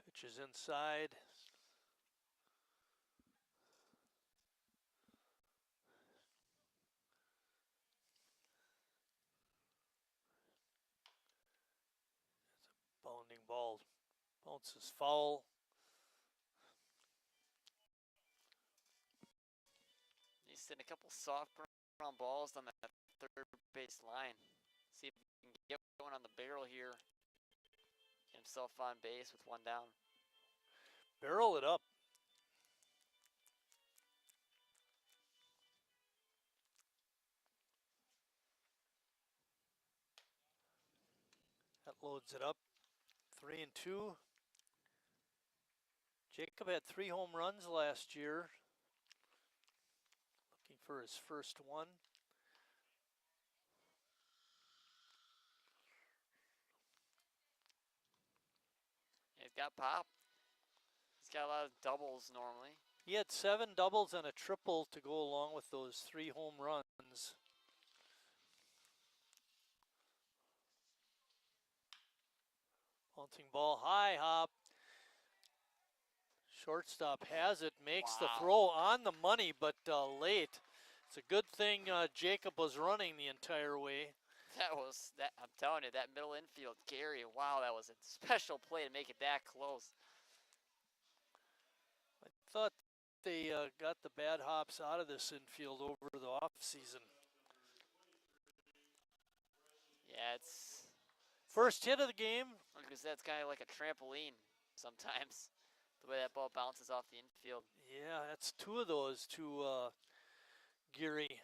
Speaker 1: Pitch is inside. It's a bounding ball. Bounces foul.
Speaker 2: He's sitting a couple soft ground balls on that 3rd base line. See if he can get one on the barrel here. Get himself on base with 1 down.
Speaker 1: Barrel it up. That loads it up. 3 and 2. Jacob had 3 home runs last year. Looking for his first one.
Speaker 2: He's got pop. He's got a lot of doubles normally.
Speaker 1: He had 7 doubles and a triple to go along with those 3 home runs. Bouncing ball high, hop. Shortstop has it, makes the throw on the money, but late. It's a good thing Jacob was running the entire way.
Speaker 2: I'm telling you, that middle infield, Gary, wow, that was a special play to make it that close.
Speaker 1: I thought they got the bad hops out of this infield over the off season.
Speaker 2: Yeah, it's
Speaker 1: first hit of the game.
Speaker 2: Because that's kind of like a trampoline sometimes, the way that ball bounces off the infield.
Speaker 1: Yeah, that's 2 of those to Geary.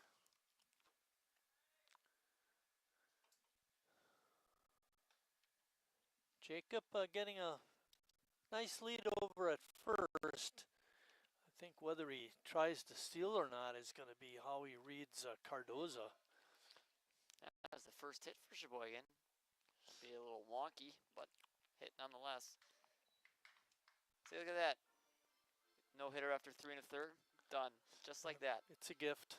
Speaker 1: Jacob getting a nice lead over at first. I think whether he tries to steal or not is going to be how he reads Cardoza.
Speaker 2: That was the first hit for Sheboygan. Be a little wonky, but hit nonetheless. See, look at that. No hitter after 3 1/3. Done. Just like that.
Speaker 1: It's a gift.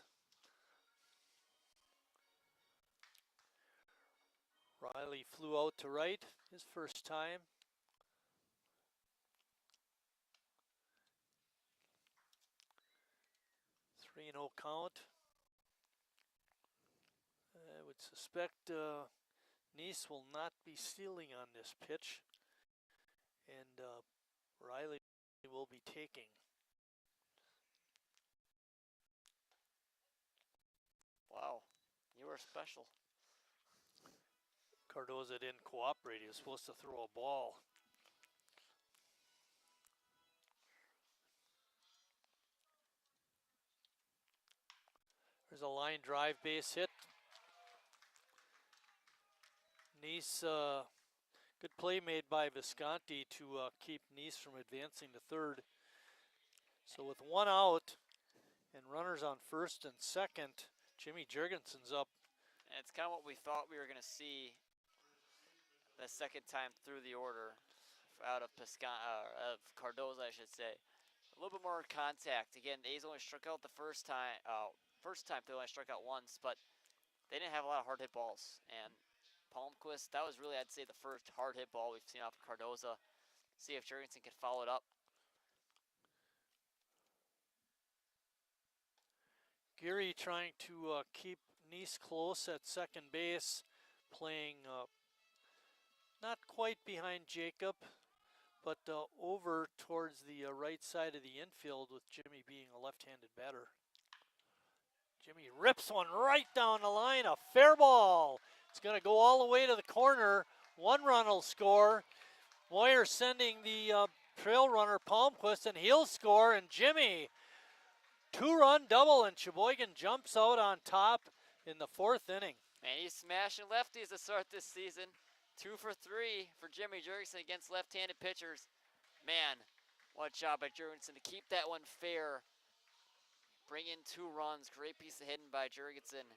Speaker 1: Riley flew out to right his first time. Three and 0 count. I would suspect Nice will not be stealing on this pitch, and Riley will be taking.
Speaker 2: Wow, you were special.
Speaker 1: Cardoza didn't cooperate. He was supposed to throw a ball. There's a line drive base hit. Nice, good play made by Visconti to keep Nice from advancing to third. So with 1 out and runners on first and second, Jimmy Jurgensen's up.
Speaker 2: And it's kind of what we thought we were going to see the second time through the order out of Cardoza, I should say. A little bit more contact. Again, the A's only struck out the first time. They only struck out once, but they didn't have a lot of hard hit balls. And Palmquist, that was really, I'd say, the first hard hit ball we've seen off of Cardoza. See if Jurgensen can follow it up.
Speaker 1: Geary trying to keep Nice close at second base. playing not quite behind Jacob, but over towards the right side of the infield, with Jimmy being a left-handed batter. Jimmy rips one right down the line, a fair ball. It's going to go all the way to the corner. 1 run will score. Moyer sending the trail runner Palmquist, and he'll score. And Jimmy, 2-run double, and Sheboygan jumps out on top in the 4th inning.
Speaker 2: And he's smashing lefties to start this season. 2 for 3 for Jimmy Jurgensen against left-handed pitchers. Man, what a job by Jurgensen to keep that one fair. Bring in 2 runs. Great piece of hitting by Jurgensen.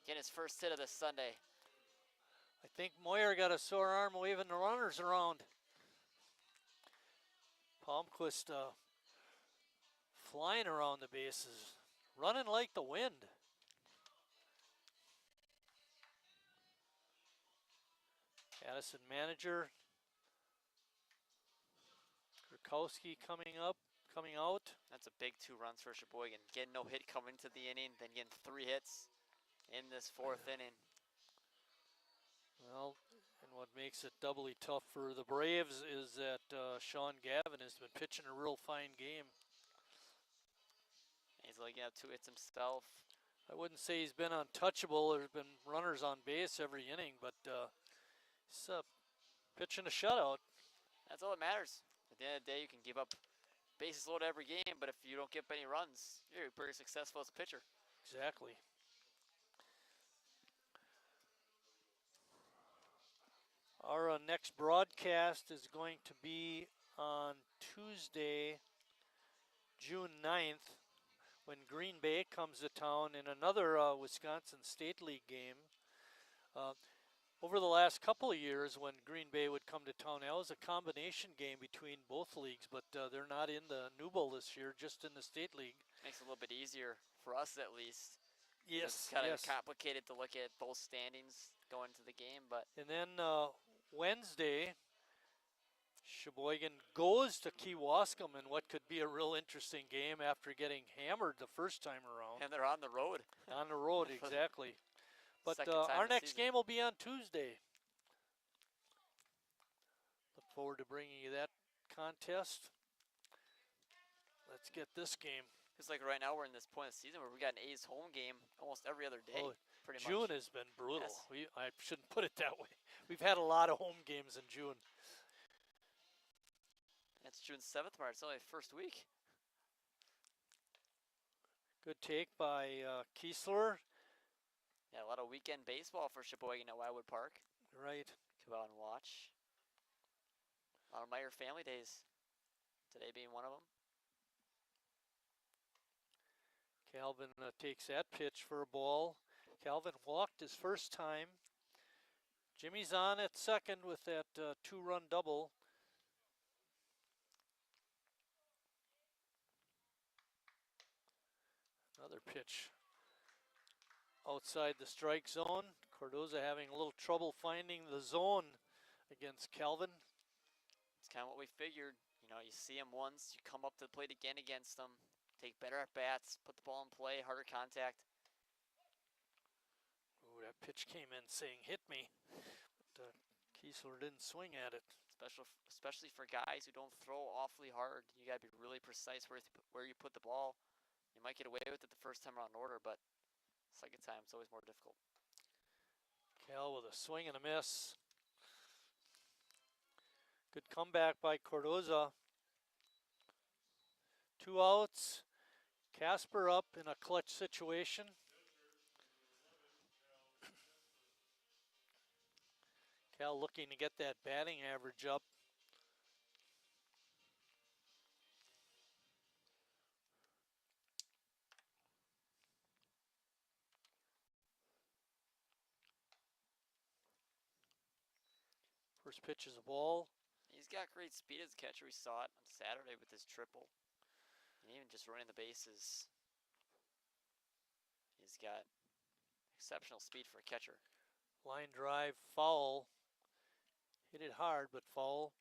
Speaker 2: Getting his first hit of the Sunday.
Speaker 1: I think Moyer got a sore arm waving the runners around. Palmquist flying around the bases, running like the wind. Addison manager. Kurkowski coming out.
Speaker 2: That's a big 2 runs for Sheboygan. Getting no hit coming into the inning, then getting 3 hits in this 4th inning.
Speaker 1: Well, and what makes it doubly tough for the Braves is that Sean Gavin has been pitching a real fine game.
Speaker 2: He's only got 2 hits himself.
Speaker 1: I wouldn't say he's been untouchable. There's been runners on base every inning, but he's pitching a shutout.
Speaker 2: That's all that matters. At the end of the day, you can give up bases loaded every game, but if you don't get any runs, you're pretty successful as a pitcher.
Speaker 1: Exactly. Our next broadcast is going to be on Tuesday, June 9th, when Green Bay comes to town in another Wisconsin State League game. Over the last couple of years, when Green Bay would come to town, that was a combination game between both leagues, but they're not in the New Bowl this year, just in the State League.
Speaker 2: Makes it a little bit easier for us, at least.
Speaker 1: Yes,
Speaker 2: it's kind of complicated to look at both standings going into the game, but.
Speaker 1: And then Wednesday, Sheboygan goes to Kewaskum in what could be a real interesting game after getting hammered the first time around.
Speaker 2: And they're on the road.
Speaker 1: On the road, exactly. But our next game will be on Tuesday. Look forward to bringing you that contest. Let's get this game.
Speaker 2: It's like right now we're in this point of the season where we got an A's home game almost every other day. Pretty much.
Speaker 1: June has been brutal.
Speaker 2: Yes.
Speaker 1: I shouldn't put it that way. We've had a lot of home games in June.
Speaker 2: It's June 7th, Mark. It's only the first week.
Speaker 1: Good take by Kiesler.
Speaker 2: Yeah, a lot of weekend baseball for Sheboygan at Wildwood Park.
Speaker 1: Right.
Speaker 2: Go out and watch. A lot of Meyer family days. Today being one of them.
Speaker 1: Calvin takes that pitch for a ball. Calvin walked his first time. Jimmy's on at second with that 2-run double. Another pitch outside the strike zone. Cardoza having a little trouble finding the zone against Calvin.
Speaker 2: It's kind of what we figured. You know, you see him once, you come up to the plate again against him, take better at bats, put the ball in play, harder contact.
Speaker 1: Ooh, that pitch came in saying hit me, but Kiesler didn't swing at it.
Speaker 2: Especially for guys who don't throw awfully hard. You got to be really precise where you put the ball. You might get away with it the first time around order, but second time it's always more difficult.
Speaker 1: Cal with a swing and a miss. Good comeback by Cardoza. 2 outs. Casper up in a clutch situation. Cal looking to get that batting average up. First pitch is a ball.
Speaker 2: He's got great speed as a catcher. We saw it on Saturday with his triple. And even just running the bases. He's got exceptional speed for a catcher.
Speaker 1: Line drive, foul. Hit it hard, but foul.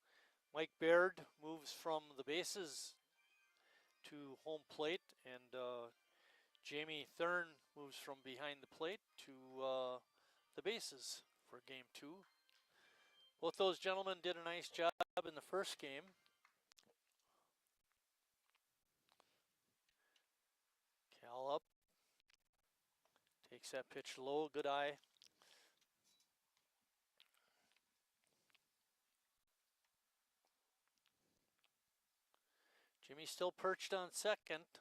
Speaker 1: Mike Baird moves from the bases to home plate, and Jamie Thurn moves from behind the plate to the bases for game 2. Both those gentlemen did a nice job in the first game. Cal up. Takes that pitch low, good eye. Jimmy still perched on second.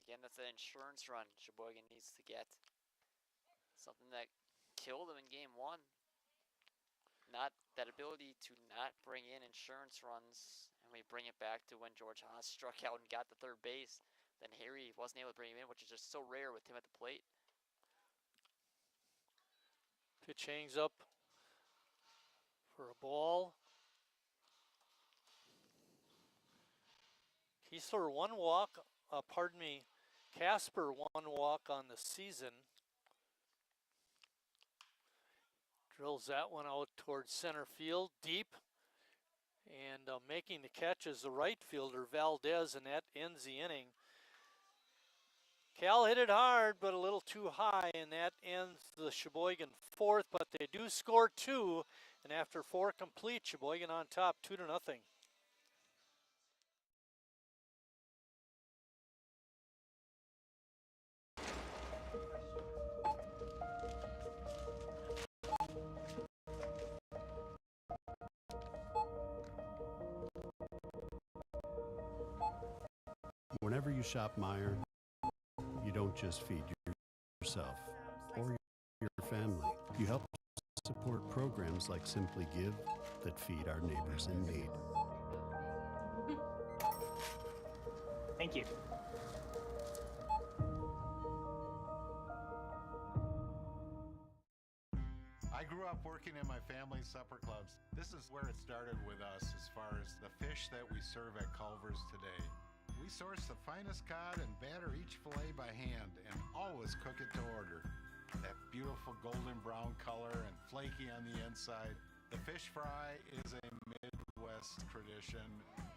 Speaker 2: Again, that's an insurance run Sheboygan needs to get. Something that killed him in game 1. Not that ability to not bring in insurance runs, and we bring it back to when George Haas struck out and got the third base. Then Harry wasn't able to bring him in, which is just so rare with him at the plate.
Speaker 1: Pitch hangs up for a ball. Kiesler one walk, Casper one walk on the season. Drills that one out towards center field, deep. And making the catch is the right fielder, Valdez, and that ends the inning. Cal hit it hard, but a little too high, and that ends the Sheboygan 4th, but they do score 2, and after 4 complete, Sheboygan on top, 2-0.
Speaker 3: Whenever you shop Meijer, you don't just feed yourself or your family. You help support programs like Simply Give that feed our neighbors in need.
Speaker 5: Thank you.
Speaker 6: I grew up working in my family's supper clubs. This is where it started with us as far as the fish that we serve at Culver's today. We source the finest cod and batter each fillet by hand and always cook it to order. That beautiful golden brown color and flaky on the inside. The fish fry is a Midwest tradition.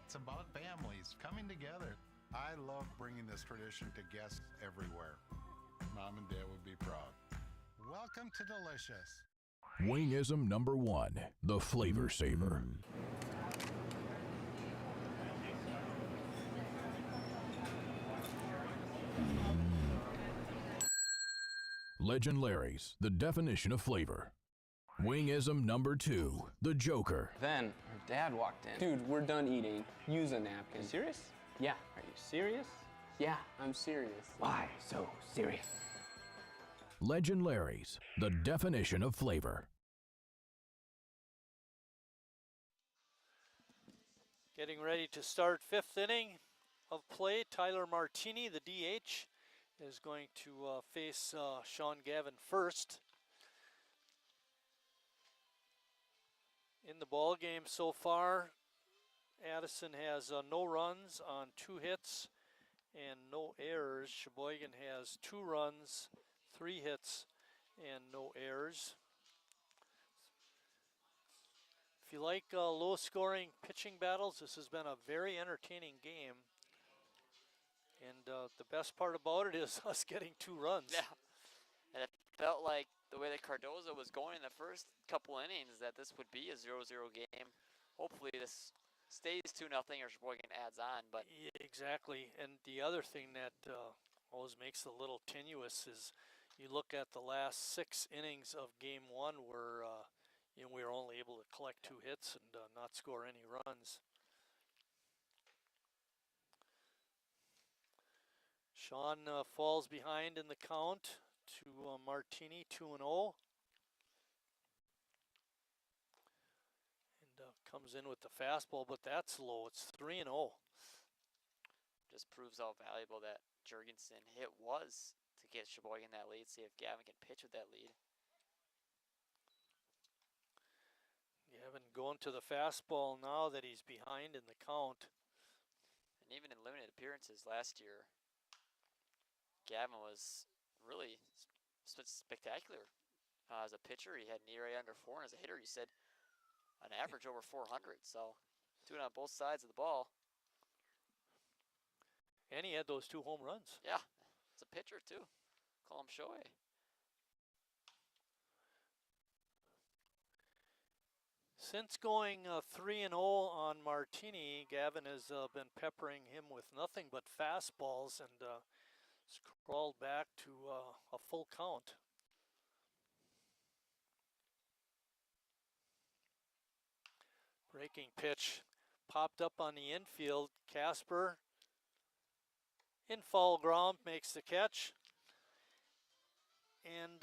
Speaker 6: It's about families coming together. I love bringing this tradition to guests everywhere. Mom and Dad would be proud. Welcome to Delicious.
Speaker 7: Wingism number 1, the Flavor Saver. Legend Larry's, the definition of flavor. Wingism number 2, the Joker.
Speaker 8: Then her dad walked in. Dude, we're done eating. Use a napkin.
Speaker 5: You serious?
Speaker 8: Yeah.
Speaker 5: Are you serious?
Speaker 8: Yeah, I'm serious.
Speaker 5: Why so serious?
Speaker 7: Legend Larry's, the definition of flavor.
Speaker 1: Getting ready to start 5th inning of play. Tyler Martini, the DH, is going to face Sean Gavin first. In the ball game so far, Addison has no runs on 2 hits and no errors. Sheboygan has 2 runs, 3 hits, and no errors. If you like low-scoring pitching battles, this has been a very entertaining game. And the best part about it is us getting 2 runs.
Speaker 2: Yeah, and it felt like the way that Cardozo was going in the first couple innings that this would be a 0-0 game. Hopefully this stays 2-0 or Sheboygan adds on. But
Speaker 1: yeah, exactly, and the other thing that always makes it a little tenuous is you look at the last 6 innings of game 1 where we were only able to collect 2 hits and not score any runs. Sean falls behind in the count to Martini, 2-0. And comes in with the fastball, but that's low. It's 3-0.
Speaker 2: just proves how valuable that Jurgensen hit was to get Sheboygan that lead. See if Gavin can pitch with that lead.
Speaker 1: Gavin going to the fastball now that he's behind in the count.
Speaker 2: And even in limited appearances last year, Gavin was really spectacular. As a pitcher, he had an ERA under 4, and as a hitter, he said an average over 400. So doing it on both sides of the ball.
Speaker 1: And he had those 2 home runs.
Speaker 2: Yeah, it's a pitcher too. Call him Shohei.
Speaker 1: Since going 3-0 on Martini, Gavin has been peppering him with nothing but fastballs and crawled back to a full count. Breaking pitch popped up on the infield. Casper in foul ground makes the catch. And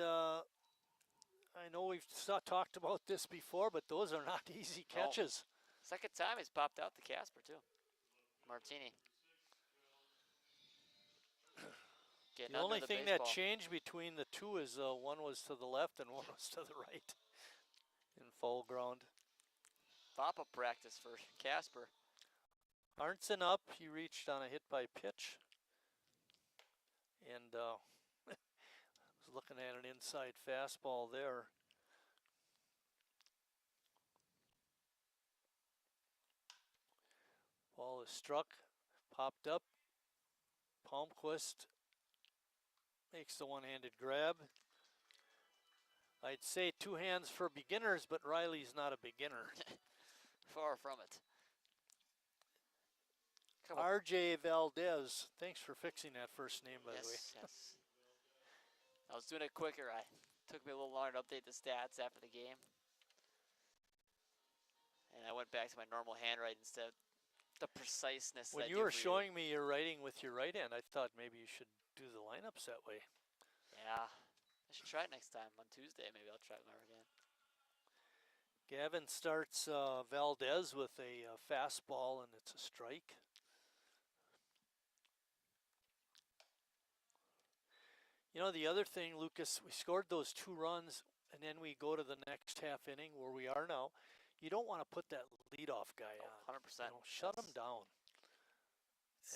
Speaker 1: I know we've talked about this before, but those are not easy catches.
Speaker 2: Second time he's popped out the Casper too. Martini.
Speaker 1: The only thing that changed between the two is one was to the left and one was to the right in foul ground.
Speaker 2: Pop-up practice for Casper.
Speaker 1: Arntzen up, he reached on a hit by pitch. And was looking at an inside fastball there. Ball is struck, popped up. Palmquist makes the one-handed grab. I'd say two hands for beginners, but Riley's not a beginner.
Speaker 2: Far from it.
Speaker 1: RJ Valdez, thanks for fixing that first name, by the way.
Speaker 2: Yes. I was doing it quicker. It took me a little longer to update the stats after the game. And I went back to my normal handwriting instead of the preciseness.
Speaker 1: When you were showing me your writing with your right hand, I thought maybe you should do the lineups that way.
Speaker 2: Yeah, I should try it next time on Tuesday. Maybe I'll try it over again.
Speaker 1: Gavin starts Valdez with a fastball, and it's a strike. You know, the other thing, Lucas, we scored those 2 runs, and then we go to the next half inning where we are now. You don't want to put that leadoff guy on.
Speaker 2: 100%.
Speaker 1: You know, shut him down.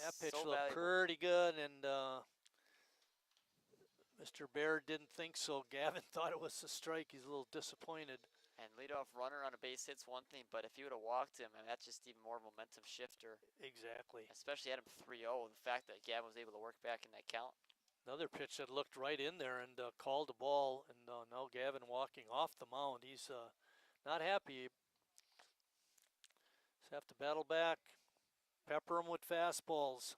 Speaker 1: That pitch
Speaker 2: so
Speaker 1: looked pretty good, and Mr. Baird didn't think so. Gavin thought it was a strike. He's a little disappointed.
Speaker 2: And leadoff runner on a base hit's one thing, but if you would have walked him, and that's just even more momentum shifter.
Speaker 1: Exactly.
Speaker 2: Especially at him 3-0, the fact that Gavin was able to work back in that count.
Speaker 1: Another pitch that looked right in there and called a ball, and now Gavin walking off the mound. He's not happy. Just have to battle back, pepper him with fastballs.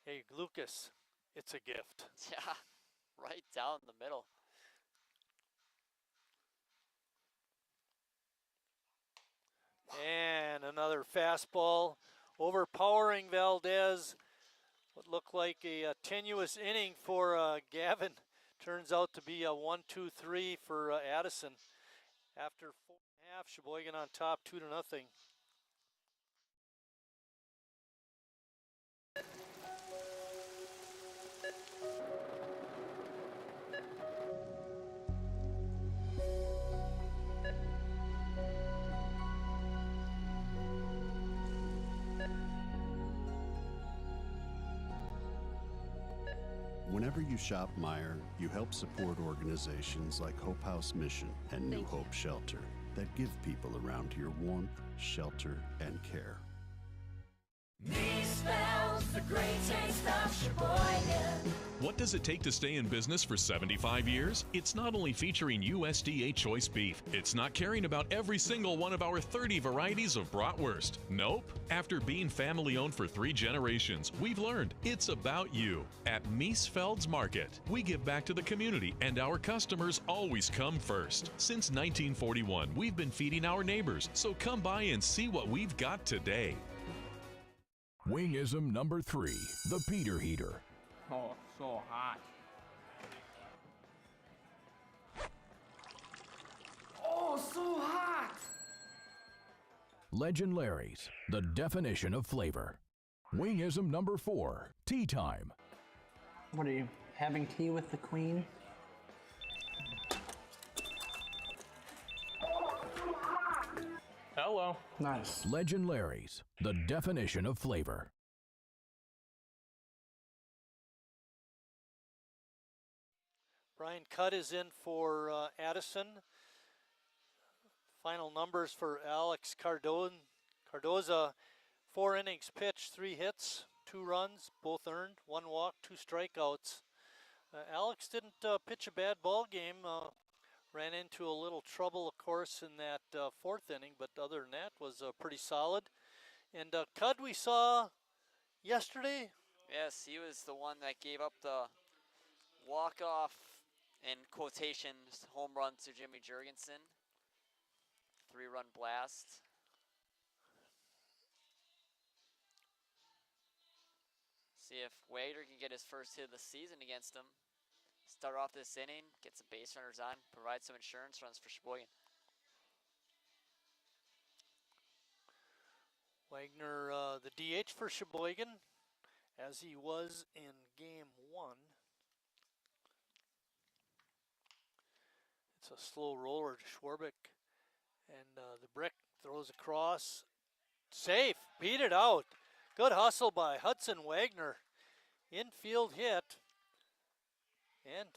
Speaker 1: Hey, Lucas, it's a gift.
Speaker 2: Yeah, right down the middle.
Speaker 1: And another fastball overpowering Valdez. What looked like a tenuous inning for Gavin turns out to be a 1-2-3 for Addison. After 4.5, Sheboygan on top 2-0.
Speaker 3: Whenever you shop Meijer, you help support organizations like Hope House Mission and New Hope Shelter that give people around here warmth, shelter, and care.
Speaker 4: Me smells the great taste of Sheboygan.
Speaker 9: What does it take to stay in business for 75 years? It's not only featuring USDA choice beef, it's not caring about every single one of our 30 varieties of bratwurst. Nope. After being family owned for 3 generations, we've learned it's about you. At Miesfeld's Market, we give back to the community and our customers always come first. Since 1941, we've been feeding our neighbors, so come by and see what we've got today.
Speaker 7: Wingism number 3, the Peter Heater.
Speaker 8: Oh, so hot. Oh, so hot!
Speaker 7: Legend Larry's, the definition of flavor. Wingism number 4, tea time.
Speaker 15: What are you, having tea with the Queen?
Speaker 8: Hello.
Speaker 15: Nice.
Speaker 7: Legend Larry's, the definition of flavor.
Speaker 1: Brian Cutt is in for Addison. Final numbers for Alex Cardoza. 4 innings pitched, 3 hits, 2 runs, both earned, 1 walk, 2 strikeouts. Alex didn't pitch a bad ball game. Ran into a little trouble, of course, in that 4th inning, but other than that was pretty solid. And Cud we saw yesterday.
Speaker 2: Yes, he was the one that gave up the walk-off, in quotations, home run to Jimmy Jurgensen. 3-run blast. See if Wagner can get his first hit of the season against him. Start off this inning, get some base runners on, provide some insurance runs for Sheboygan.
Speaker 1: Wagner, the DH for Sheboygan, as he was in game 1. It's a slow roller to Schwarbeck, and the brick throws across. Safe, beat it out. Good hustle by Hudson Wagner. Infield hit. And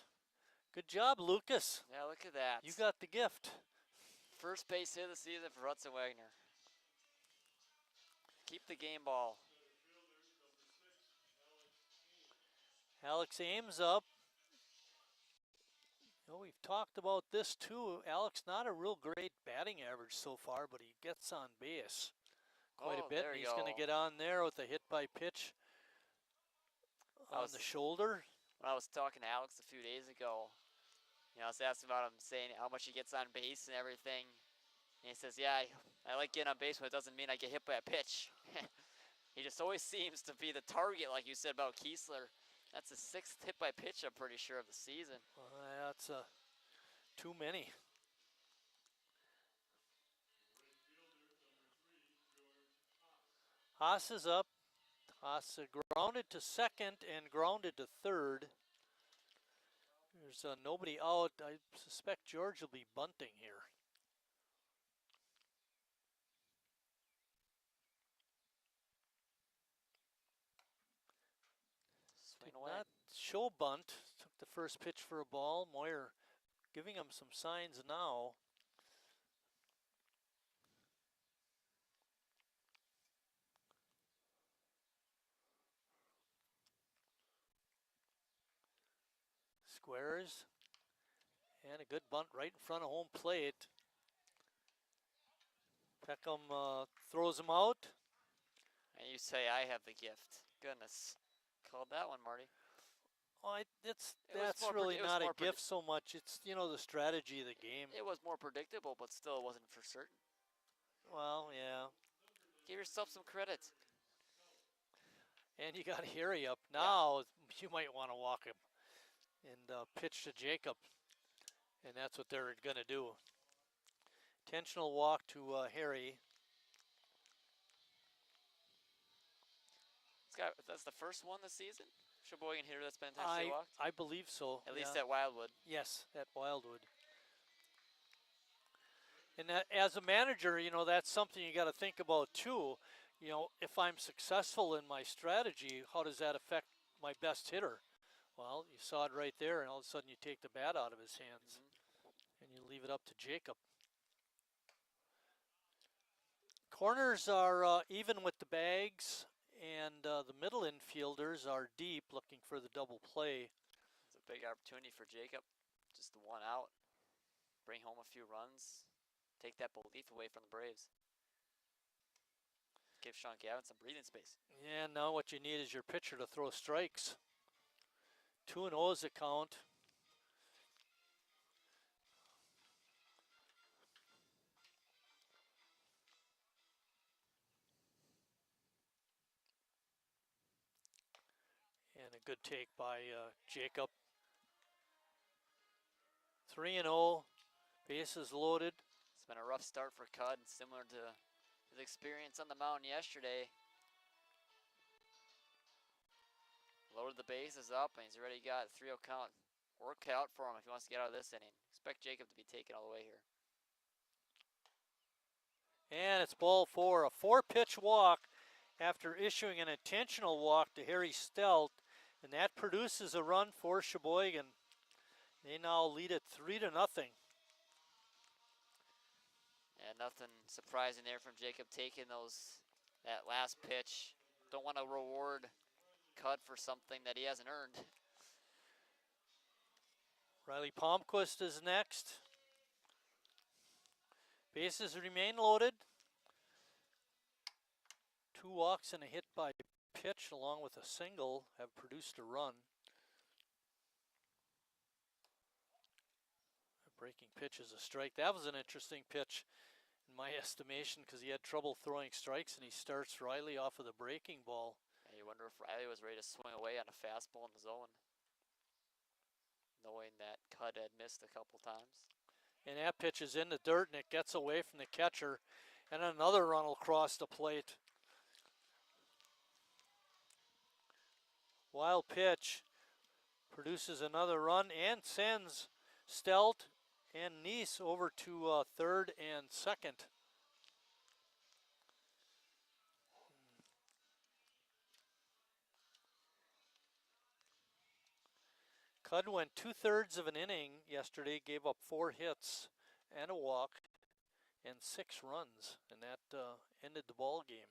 Speaker 1: good job, Lucas.
Speaker 2: Yeah, look at that.
Speaker 1: You got the gift.
Speaker 2: First base hit of the season for Hudson Wagner. Keep the game ball.
Speaker 1: Alex Ames up. You know, we've talked about this too. Alex, not a real great batting average so far, but he gets on base quite a bit. He's going to get on there with a hit by pitch on the shoulder.
Speaker 2: When I was talking to Alex a few days ago, I was asking about him, saying how much he gets on base and everything. And he says, yeah, I like getting on base, but it doesn't mean I get hit by a pitch. He just always seems to be the target, like you said about Kiesler. That's his 6th hit by pitch, I'm pretty sure, of the season.
Speaker 1: That's too many. Haas is up. Haas grounded to second and grounded to third. There's nobody out. I suspect George will be bunting here.
Speaker 2: Swing
Speaker 1: Did
Speaker 2: away.
Speaker 1: not show bunt. Took the first pitch for a ball. Moyer giving him some signs now. Squares. And a good bunt right in front of home plate. Peckham throws him out.
Speaker 2: And you say, I have the gift. Goodness. Called that one, Marty.
Speaker 1: Oh, that's really not a gift so much. It's, the strategy of the game.
Speaker 2: It was more predictable, but still it wasn't for certain.
Speaker 1: Well, yeah.
Speaker 2: Give yourself some credit.
Speaker 1: And you got Harry up. Now you might want to walk him and pitch to Jacob. And that's what they're going to do. Intentional walk to Harry.
Speaker 2: That's the first one this season? Sheboygan hitter that's been intentionally walked?
Speaker 1: I believe so.
Speaker 2: At least at Wildwood.
Speaker 1: Yes, at Wildwood. And that, as a manager, that's something you got to think about too. If I'm successful in my strategy, how does that affect my best hitter? Well, you saw it right there, and all of a sudden you take the bat out of his hands, and you leave it up to Jacob. Corners are even with the bags, and the middle infielders are deep, looking for the double play.
Speaker 2: It's a big opportunity for Jacob. Just the one out. Bring home a few runs. Take that belief away from the Braves. Give Sean Gavin some breathing space.
Speaker 1: Yeah, now what you need is your pitcher to throw strikes. 2-0 is the count. And a good take by Jacob. 3-0, bases loaded.
Speaker 2: It's been a rough start for Cud, similar to his experience on the mound yesterday. Loaded the bases up, and he's already got a 3-0 count. Work out for him if he wants to get out of this inning. Expect Jacob to be taken all the way here.
Speaker 1: And it's ball 4, a 4-pitch walk after issuing an intentional walk to Harry Stelt, and that produces a run for Sheboygan. They now lead it 3-0.
Speaker 2: And nothing surprising there from Jacob taking that last pitch don't want to reward Cud for something that he hasn't earned.
Speaker 1: Riley Palmquist is next. Bases remain loaded. 2 walks and a hit by pitch along with a single have produced a run. A breaking pitch is a strike. That was an interesting pitch in my estimation because he had trouble throwing strikes, and he starts Riley off of the breaking ball.
Speaker 2: And you wonder if Riley was ready to swing away on a fastball in the zone, knowing that Cud had missed a couple times.
Speaker 1: And that pitch is in the dirt, and it gets away from the catcher, and another run will cross the plate. Wild pitch produces another run and sends Stelt and Neese over to third and second. Cud went 2/3 of an inning yesterday, gave up 4 hits and a walk and 6 runs, and that ended the ball game.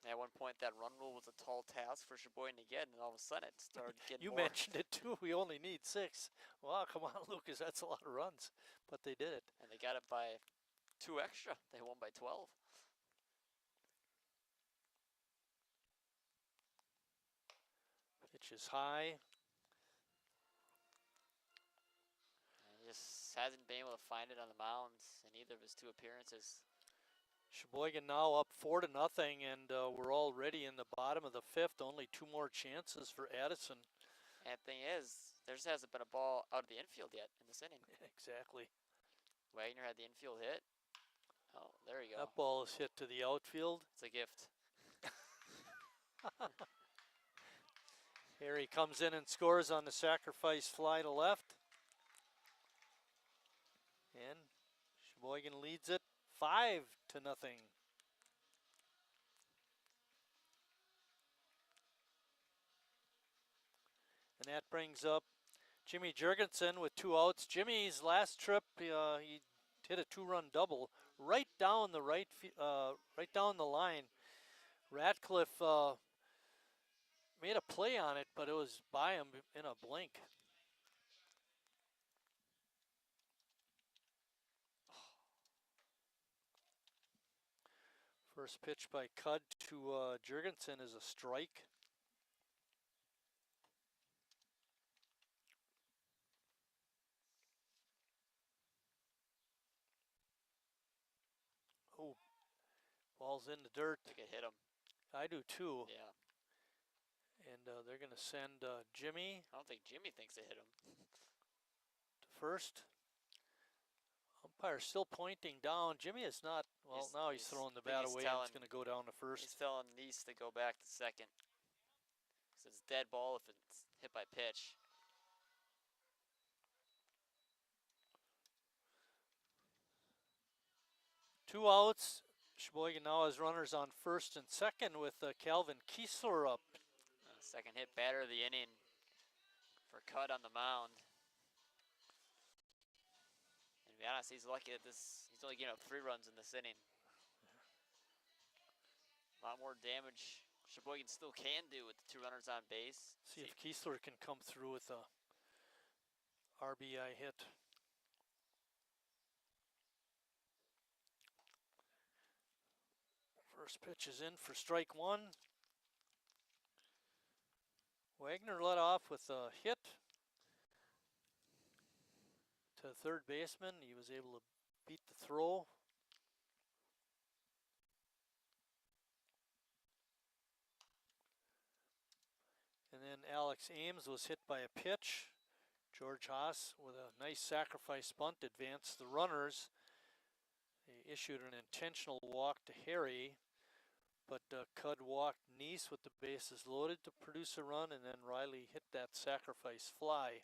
Speaker 2: At one point, that run rule was a tall task for Sheboygan to get, and all of a sudden it started getting
Speaker 1: You
Speaker 2: more.
Speaker 1: mentioned it too. We only need 6. Wow, come on, Lucas. That's a lot of runs, but they did it.
Speaker 2: And they got it by 2 extra. They won by 12.
Speaker 1: Pitch is high.
Speaker 2: And he just hasn't been able to find it on the mounds in either of his 2 appearances.
Speaker 1: Sheboygan now up 4-0, and we're already in the bottom of the 5th. Only 2 more chances for Addison.
Speaker 2: And the thing is, there just hasn't been a ball out of the infield yet in this inning.
Speaker 1: Exactly.
Speaker 2: Wagner had the infield hit. Oh, there you go.
Speaker 1: That ball is hit to the outfield.
Speaker 2: It's a gift.
Speaker 1: Harry comes in and scores on the sacrifice fly to left. And Sheboygan leads it 5-0. And that brings up Jimmy Jurgensen with 2 outs. Jimmy's last trip, he hit a 2-run double right down the right down the line. Ratcliffe made a play on it, but it was by him in a blink. First pitch by Cud to Jurgensen is a strike. Oh, ball's in the dirt.
Speaker 2: I think it hit him.
Speaker 1: I do too.
Speaker 2: Yeah.
Speaker 1: And they're going to send Jimmy.
Speaker 2: I don't think Jimmy thinks it hit him.
Speaker 1: To first. Umpire still pointing down. Jimmy is not, well, now he's throwing the bat away and it's going to go down to first.
Speaker 2: He's telling Neese to go back to second. Because it's dead ball if it's hit by pitch.
Speaker 1: Two outs. Sheboygan now has runners on first and second with Calvin Kiesler up.
Speaker 2: Second hit batter of the inning for Cud on the mound. And to be honest, he's lucky that he's only getting up 3 runs in this inning. A lot more damage Sheboygan still can do with the 2 runners on base.
Speaker 1: See if Kiesler can come through with a RBI hit. First pitch is in for strike 1. Wagner led off with a hit to third baseman. He was able to beat the throw. And then Alex Ames was hit by a pitch. George Haas with a nice sacrifice bunt advanced the runners. They issued an intentional walk to Harry, but Cud walked Neese with the bases loaded to produce a run, and then Riley hit that sacrifice fly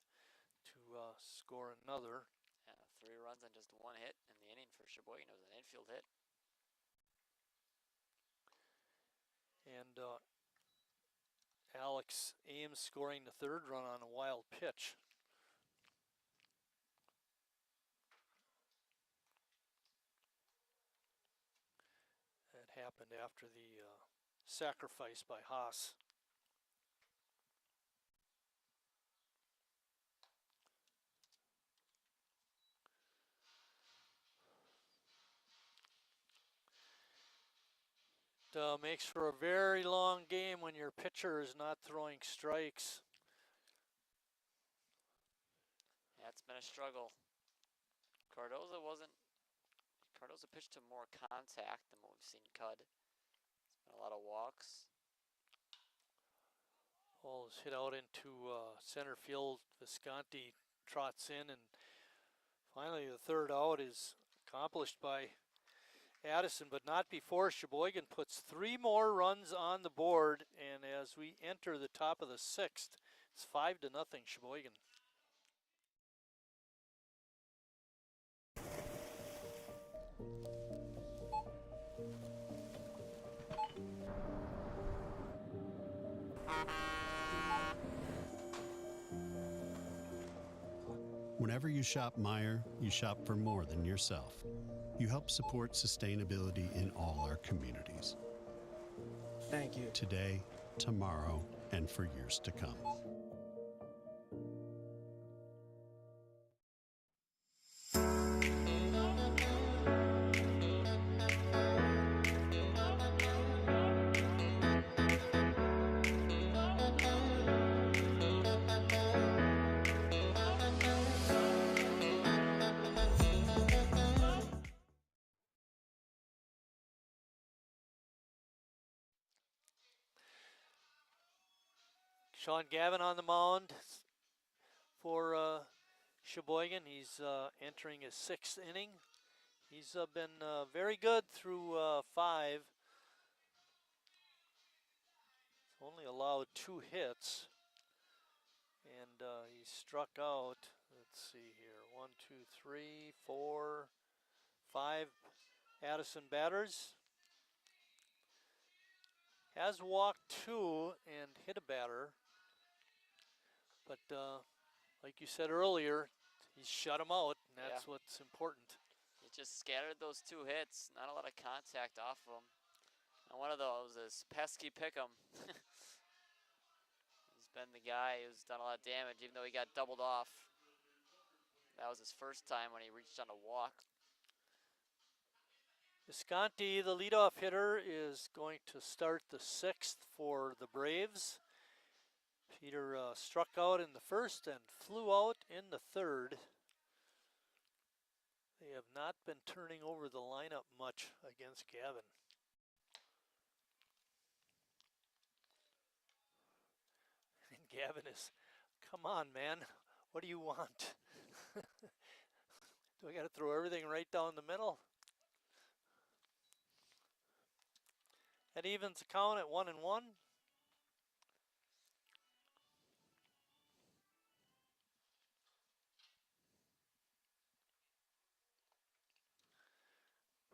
Speaker 1: to score another.
Speaker 2: Yeah, 3 runs on just 1 hit in the inning for Sheboygan. It was an infield hit.
Speaker 1: And Alex Ames scoring the 3rd run on a wild pitch. That happened after the sacrifice by Haas. Makes for a very long game when your pitcher is not throwing strikes.
Speaker 2: Yeah, it's been a struggle. Cardoza pitched to more contact than what we've seen Cud. It's been a lot of walks.
Speaker 1: Ball is hit out into center field. Visconti trots in, and finally the third out is accomplished by Addison, but not before Sheboygan puts 3 more runs on the board, and as we enter the top of the 6th, it's 5-0 Sheboygan.
Speaker 3: Whenever you shop Meijer, you shop for more than yourself. You help support sustainability in all our communities.
Speaker 8: Thank you.
Speaker 3: Today, tomorrow, and for years to come.
Speaker 1: Sean Gavin on the mound for Sheboygan. He's entering his 6th inning. He's been very good through 5. He's only allowed 2 hits, and he struck out. Let's see here, 1, 2, 3, 4, 5 Addison batters. Has walked 2 and hit a batter. But like you said earlier, he's shut him out, and that's what's important.
Speaker 2: He just scattered those 2 hits, not a lot of contact off of him. And one of those is pesky Pick'em. He's been the guy who's done a lot of damage, even though he got doubled off. That was his first time when he reached on a walk.
Speaker 1: Visconti, the leadoff hitter, is going to start the 6th for the Braves. Peter struck out in the 1st and flew out in the 3rd. They have not been turning over the lineup much against Gavin. And Gavin is, come on, man, what do you want? Do I got to throw everything right down the middle? That evens the count at 1-1.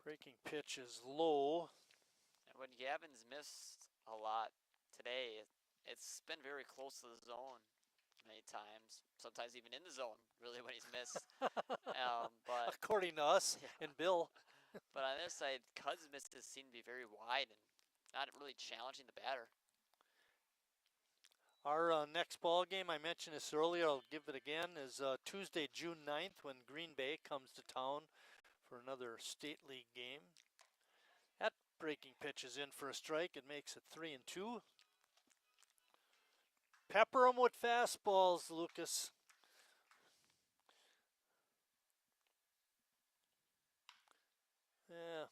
Speaker 1: Breaking pitch is low.
Speaker 2: And when Gavin's missed a lot today, it's been very close to the zone many times. Sometimes even in the zone, really, when he's missed. But
Speaker 1: according to us and Bill.
Speaker 2: But on this side, Cud's misses seem to be very wide and not really challenging the batter.
Speaker 1: Our next ball game, I mentioned this earlier, I'll give it again, is Tuesday, June 9th, when Green Bay comes to town for another state league game. That breaking pitch is in for a strike. It makes it 3-2. Pepper them with fastballs, Lucas. Yeah,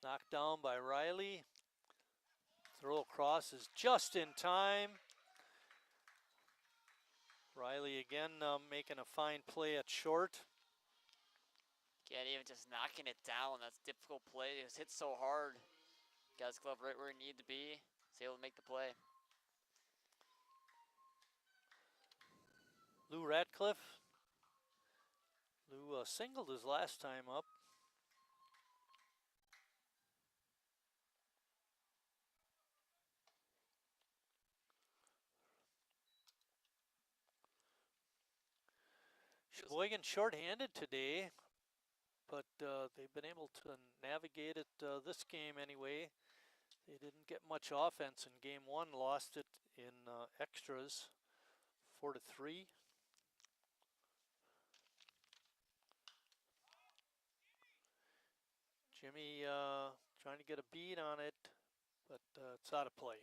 Speaker 1: knocked down by Riley. Throw across is just in time. Riley again making a fine play at short.
Speaker 2: Again, even just knocking it down, that's a difficult play. It was hit so hard. Got his glove right where he needed to be. He's able to make the play.
Speaker 1: Lou Ratcliffe. Lou singled his last time up. Sheboygan short-handed today, but they've been able to navigated this game anyway. They didn't get much offense in game one, lost it in extras, 4-3. Jimmy trying to get a beat on it, but it's out of play.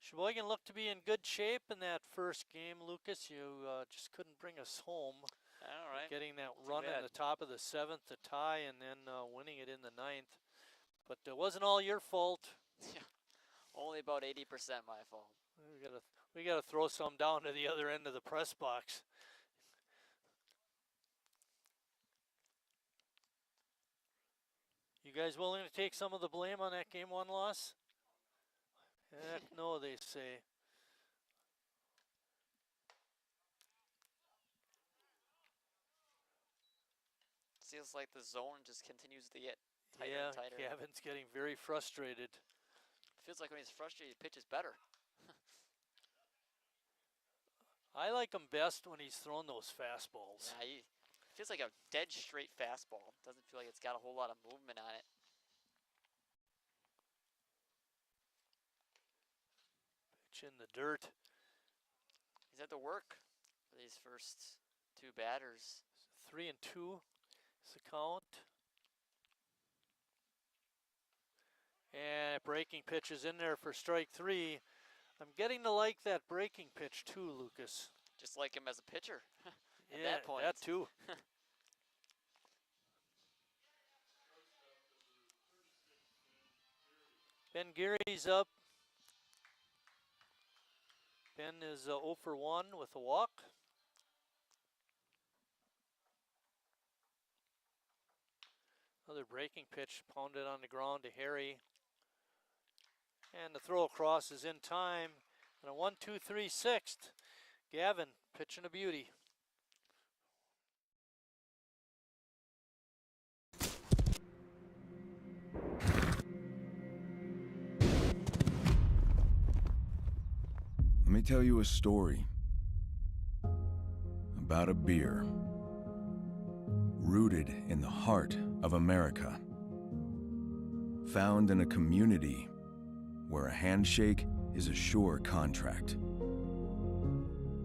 Speaker 1: Sheboygan looked to be in good shape in that first game, Lucas. You just couldn't bring us home.
Speaker 2: All right.
Speaker 1: Getting that run in the top of the 7th to tie and then winning it in the 9th. But it wasn't all your fault.
Speaker 2: Only about 80% my fault.
Speaker 1: We gotta throw some down to the other end of the press box. You guys willing to take some of the blame on that game one loss? Heck no, they say.
Speaker 2: Feels like the zone just continues to get tighter and tighter.
Speaker 1: Yeah, Gavin's getting very frustrated.
Speaker 2: Feels like when he's frustrated, he pitches better.
Speaker 1: I like him best when he's throwing those fastballs.
Speaker 2: Yeah, he feels like a dead straight fastball. Doesn't feel like it's got a whole lot of movement on it.
Speaker 1: Pitch in the dirt.
Speaker 2: He's had to work for these first two batters.
Speaker 1: 3-2. The count. And breaking pitch is in there for strike 3. I'm getting to like that breaking pitch too, Lucas.
Speaker 2: Just like him as a pitcher. At
Speaker 1: yeah,
Speaker 2: that point.
Speaker 1: That too. Ben Geary's up. Ben is 0 for 1 with a walk. Another breaking pitch pounded on the ground to Harry. And the throw across is in time. And a 1-2-3 sixth. Gavin pitching a beauty.
Speaker 10: Let me tell you a story about a beer rooted in the heart of America, found in a community where a handshake is a sure contract,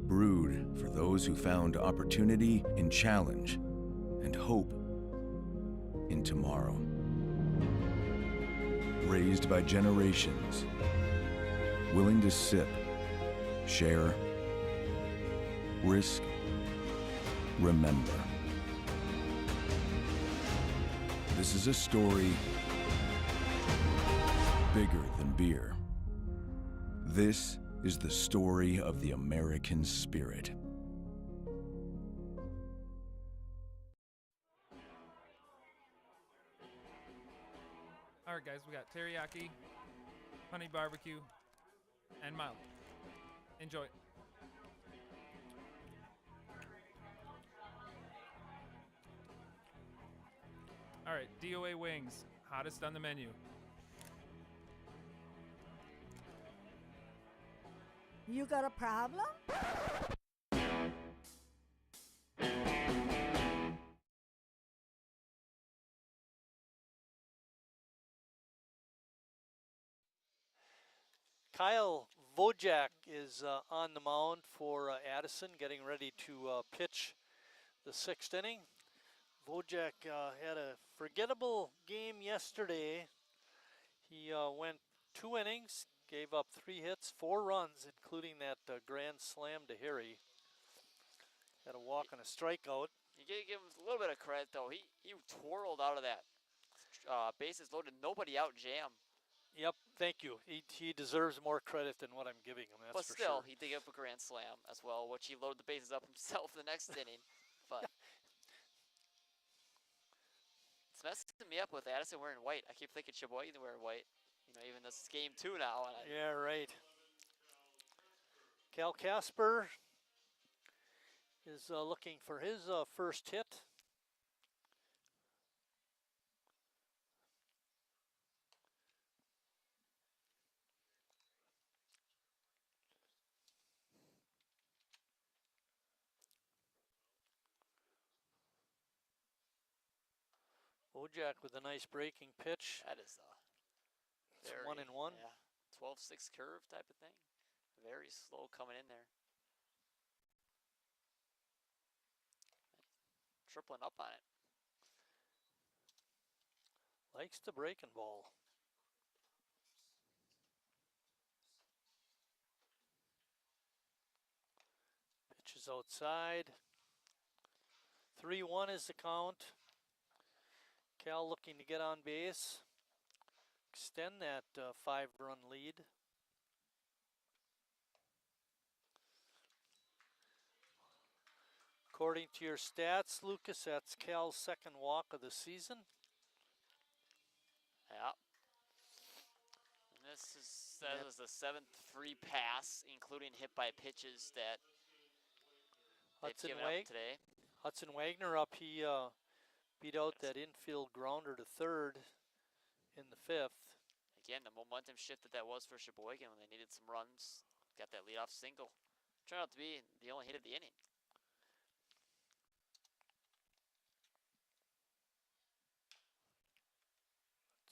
Speaker 10: brewed for those who found opportunity in challenge and hope in tomorrow, raised by generations, willing to sip, share, risk, remember. This is a story bigger than beer. This is the story of the American spirit.
Speaker 11: All right, guys, we got teriyaki, honey barbecue, and mild. Enjoy. All right, DOA wings, hottest on the menu.
Speaker 12: You got a problem?
Speaker 1: Kyle Wojak is on the mound for Addison, getting ready to pitch the 6th inning. Wojak had a forgettable game yesterday. He went 2 innings, gave up 3 hits, 4 runs, including that grand slam to Harry. Had a walk and a strikeout.
Speaker 2: You gotta give him a little bit of credit, though. He twirled out of that bases loaded, nobody out jam.
Speaker 1: Yep, thank you. He deserves more credit than what I'm giving him, that's
Speaker 2: but
Speaker 1: for
Speaker 2: still,
Speaker 1: sure.
Speaker 2: he did get up a grand slam as well, which he loaded the bases up himself the next inning. But it's messing me up with Addison wearing white. I keep thinking Sheboygan wearing white. You know, even this is game 2 now. And
Speaker 1: yeah, right. Cal Casper is looking for his first hit. Wojak with a nice breaking pitch.
Speaker 2: That is
Speaker 1: It's 1-1.
Speaker 2: Yeah, 12-6 curve type of thing. Very slow coming in there. Tripling up on it.
Speaker 1: Likes the breaking ball. Pitch is outside. 3-1 is the count. Cal looking to get on base. Extend that 5-run lead. According to your stats, Lucas, that's Cal's second walk of the season.
Speaker 2: Yeah. And that was the 7th free pass, including hit by pitches that they've given up today.
Speaker 1: Hudson Wagner up. He beat out that infield grounder to third in the 5th.
Speaker 2: Again, the momentum shift that was for Sheboygan when they needed some runs. Got that leadoff single. Turned out to be the only hit of the inning.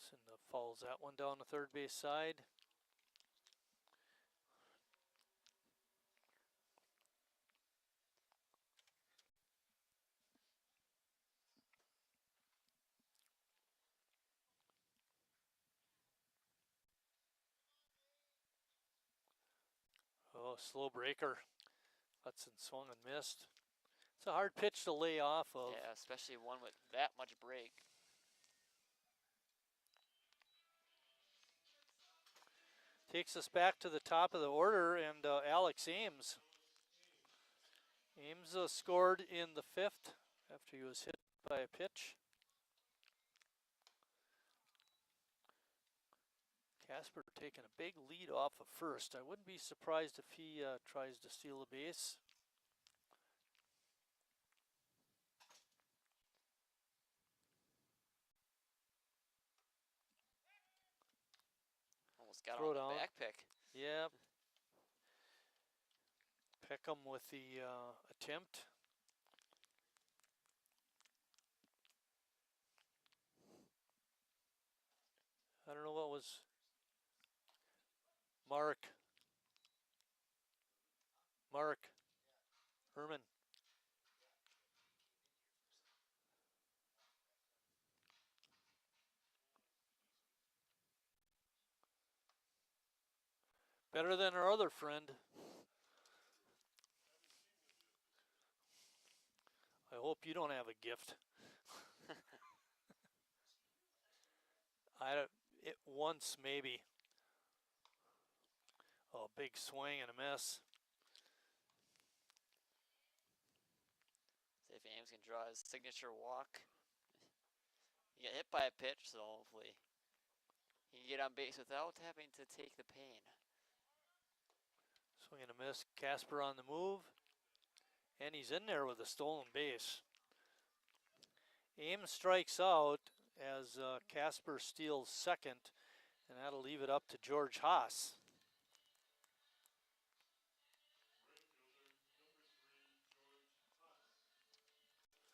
Speaker 1: Hudson fouls that one down the third base side. Oh, slow breaker. Hudson swung and missed. It's a hard pitch to lay off of.
Speaker 2: Yeah, especially one with that much break.
Speaker 1: Takes us back to the top of the order, and Alex Ames. Ames scored in the 5th after he was hit by a pitch. Casper taking a big lead off of first. I wouldn't be surprised if he tries to steal a base.
Speaker 2: Almost got on the back pick.
Speaker 1: Yeah. Peckham with the attempt. I don't know what was. Mark Herman. Better than our other friend. I hope you don't have a gift. Once maybe. Oh, big swing and a miss.
Speaker 2: See if Ames can draw his signature walk. He got hit by a pitch, so hopefully he can get on base without having to take the pain.
Speaker 1: Swing and a miss. Casper on the move. And he's in there with a stolen base. Ames strikes out as Casper steals second, and that'll leave it up to George Haas.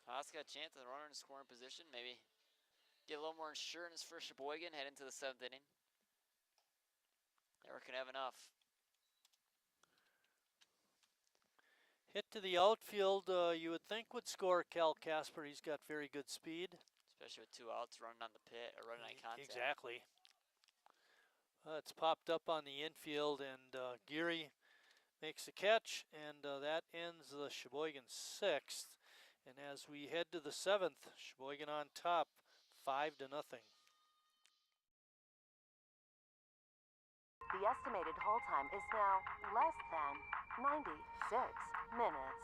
Speaker 2: Haas got a chance of the runner in scoring position. Maybe get a little more insurance for Sheboygan, head into the 7th inning. Never can have enough.
Speaker 1: Hit to the outfield, you would think would score Cal Casper. He's got very good speed.
Speaker 2: Especially with 2 outs, running on the pit or running on contact.
Speaker 1: Exactly. It's popped up on the infield, and Geary makes a catch, and that ends the Sheboygan 6th. And as we head to the 7th, Sheboygan on top, 5-0.
Speaker 13: The estimated hold time is now less than 96 minutes.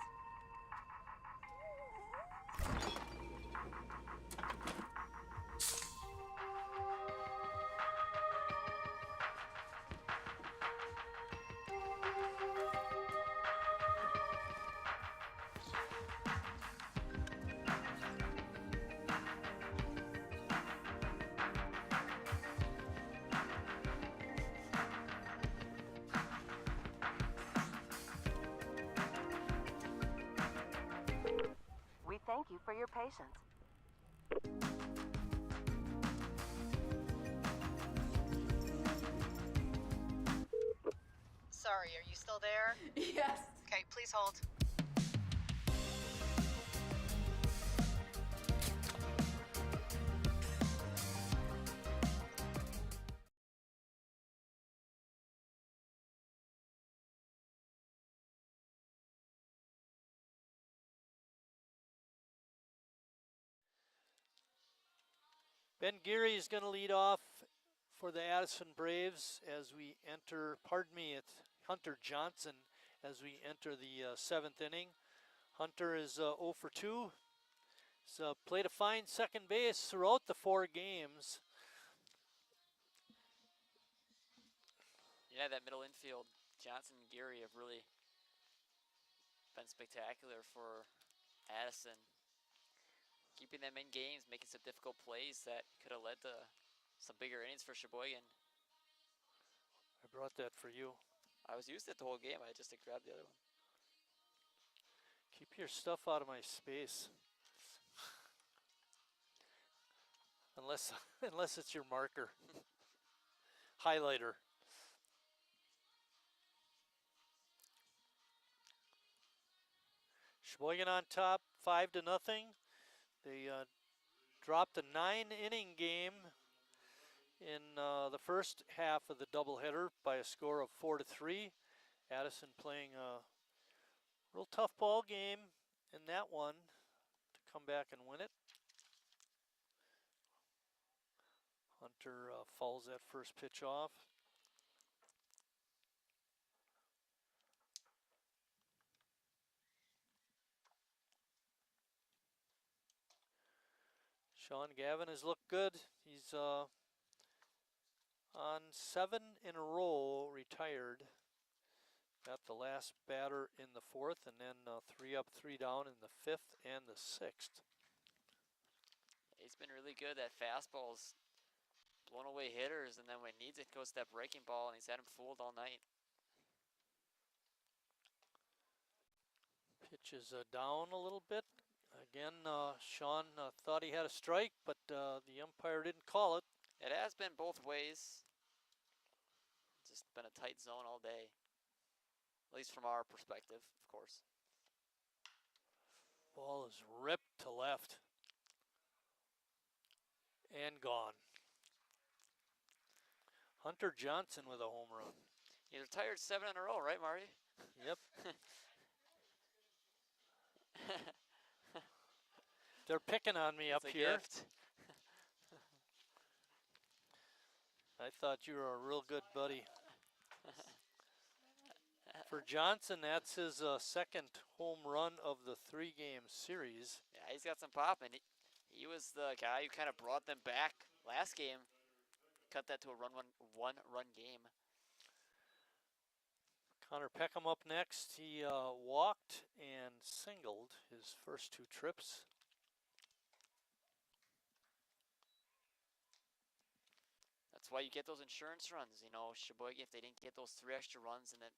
Speaker 13: We thank you for your patience.
Speaker 14: Sorry, are you still there?
Speaker 13: Yes.
Speaker 14: Okay, please hold.
Speaker 1: Ben Geary is going to lead off for the Addison Braves as we enter, pardon me, it's Hunter Johnson as we enter the 7th inning. Hunter is 0 for 2. He's played a fine second base throughout the 4 games.
Speaker 2: Yeah, that middle infield, Johnson and Geary have really been spectacular for Addison. Keeping them in games, making some difficult plays that could have led to some bigger innings for Sheboygan.
Speaker 1: I brought that for you.
Speaker 2: I was used it the whole game. I just grabbed the other one.
Speaker 1: Keep your stuff out of my space. Unless it's your marker. Highlighter. Sheboygan on top, 5-0. They dropped a 9-inning game in the first half of the doubleheader by a score of 4-3. Addison playing a real tough ball game in that one to come back and win it. Hunter fouls that first pitch off. Sean Gavin has looked good. He's on 7 in a row retired. Got the last batter in the 4th, and then 3 up, 3 down in the 5th and the 6th.
Speaker 2: He's been really good. That fastball's blown away hitters, and then when he needs it, goes that breaking ball, and he's had him fooled all night.
Speaker 1: Pitch is down a little bit. Again, Sean thought he had a strike, but the umpire didn't call it.
Speaker 2: It has been both ways. Just been a tight zone all day. At least from our perspective, of course.
Speaker 1: Ball is ripped to left. And gone. Hunter Johnson with a home run.
Speaker 2: He retired 7 in a row, right, Marty?
Speaker 1: Yep. They're picking on me up here.
Speaker 2: Gift.
Speaker 1: I thought you were a real good buddy. For Johnson, that's his second home run of the 3-game series.
Speaker 2: Yeah, he's got some pop, and he was the guy who kind of brought them back last game. Cut that to a one-run game.
Speaker 1: Connor Peckham up next. He walked and singled his first 2 trips.
Speaker 2: That's why you get those insurance runs. You know, Sheboygan, if they didn't get those 3 extra runs in that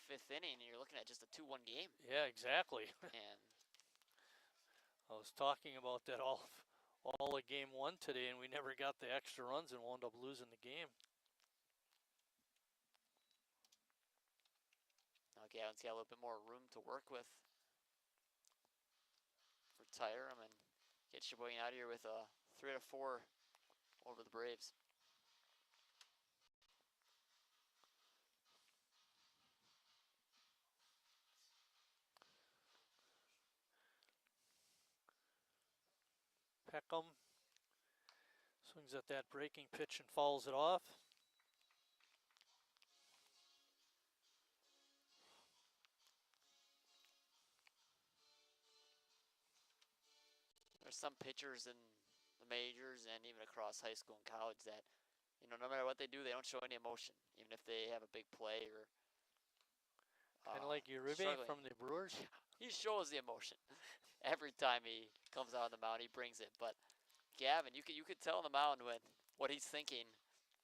Speaker 2: 5th inning, you're looking at just a 2-1 game.
Speaker 1: Yeah, exactly.
Speaker 2: And
Speaker 1: I was talking about that all of game 1 today, and we never got the extra runs and wound up losing the game.
Speaker 2: now Gavin's got a little bit more room to work with. Retire him and get Sheboygan out of here with a 3-4 over the Braves.
Speaker 1: Peckham swings at that breaking pitch and fouls it off.
Speaker 2: There's some pitchers in the majors and even across high school and college that, you know, no matter what they do, they don't show any emotion, even if they have a big play or
Speaker 1: kind of like Uribe from the Brewers.
Speaker 2: He shows the emotion. Every time he comes out on the mound, he brings it. But Gavin, you could tell on the mound what he's thinking,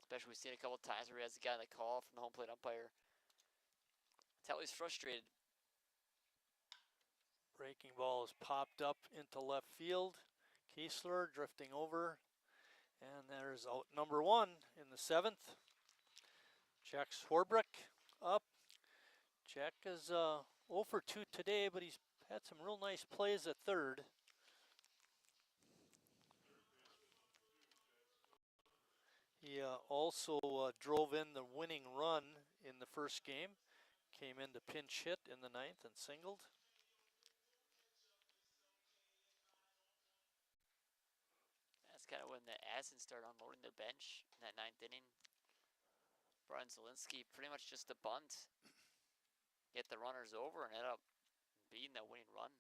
Speaker 2: especially we've seen a couple of times where he has a guy on the call from the home plate umpire. Tell he's frustrated.
Speaker 1: Breaking ball is popped up into left field. Kiesler drifting over. And there's out number 1 in the 7th. Jack Swarbrick up. Jack is 0 for 2 today, but he's had some real nice plays at third. He also drove in the winning run in the first game. Came in to pinch hit in the ninth and singled.
Speaker 2: That's kind of when the Addison started unloading their bench in that ninth inning. Brian Zielinski pretty much just a bunt. Get the runners over and end up beating that winning run.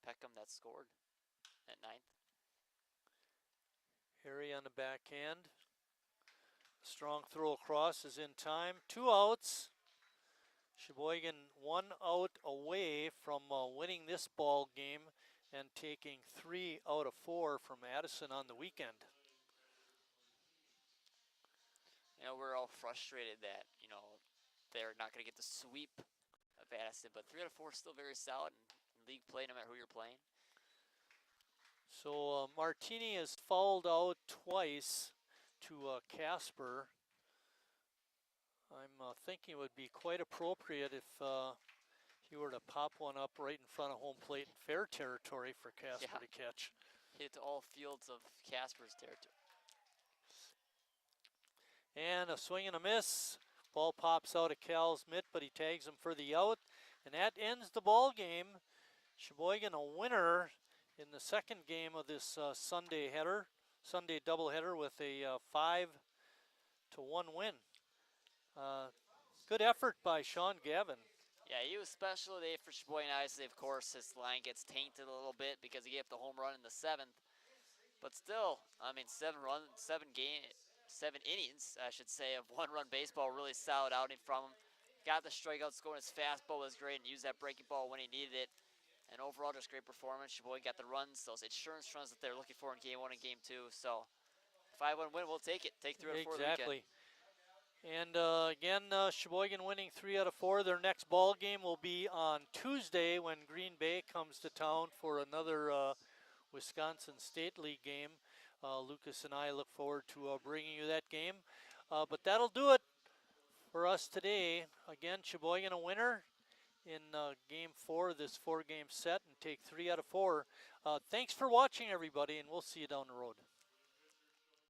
Speaker 2: Peckham that scored at ninth.
Speaker 1: Harry on the backhand. Strong throw across is in time. 2 outs. Sheboygan 1 out away from winning this ball game and taking 3 out of 4 from Addison on the weekend.
Speaker 2: You know, we're all frustrated that, you know, they're not going to get the sweep of Addison, but 3 out of 4 is still very solid in league play no matter who you're playing.
Speaker 1: So Martini has fouled out twice to Casper. I'm thinking it would be quite appropriate if he were to pop one up right in front of home plate in fair territory for Casper to catch.
Speaker 2: Hit all fields of Casper's territory.
Speaker 1: And a swing and a miss. Ball pops out of Cal's mitt, but he tags him for the out. And that ends the ball game. Sheboygan a winner in the second game of this Sunday doubleheader with a 5-1 win. Good effort by Sean Gavin.
Speaker 2: Yeah, he was special today for Sheboygan. Obviously, of course, his line gets tainted a little bit because he gave up the home run in the 7th. But still, I mean, 7 innings, I should say, of 1-run baseball. Really solid outing from him. Got the strikeouts going. His fastball was great and used that breaking ball when he needed it. And overall, just great performance. Sheboygan got the runs, those insurance runs that they're looking for in Game 1 and Game 2. So, 5-1 win, we'll take it. Take 3 out of 4
Speaker 1: Exactly.
Speaker 2: the weekend.
Speaker 1: And again, Sheboygan winning 3 out of 4. Their next ball game will be on Tuesday when Green Bay comes to town for another Wisconsin State League game. Lucas and I look forward to bringing you that game. But that'll do it for us today. Again, Sheboygan a winner in Game 4 of this 4-game set and take 3 out of 4. Thanks for watching, everybody, and we'll see you down the road.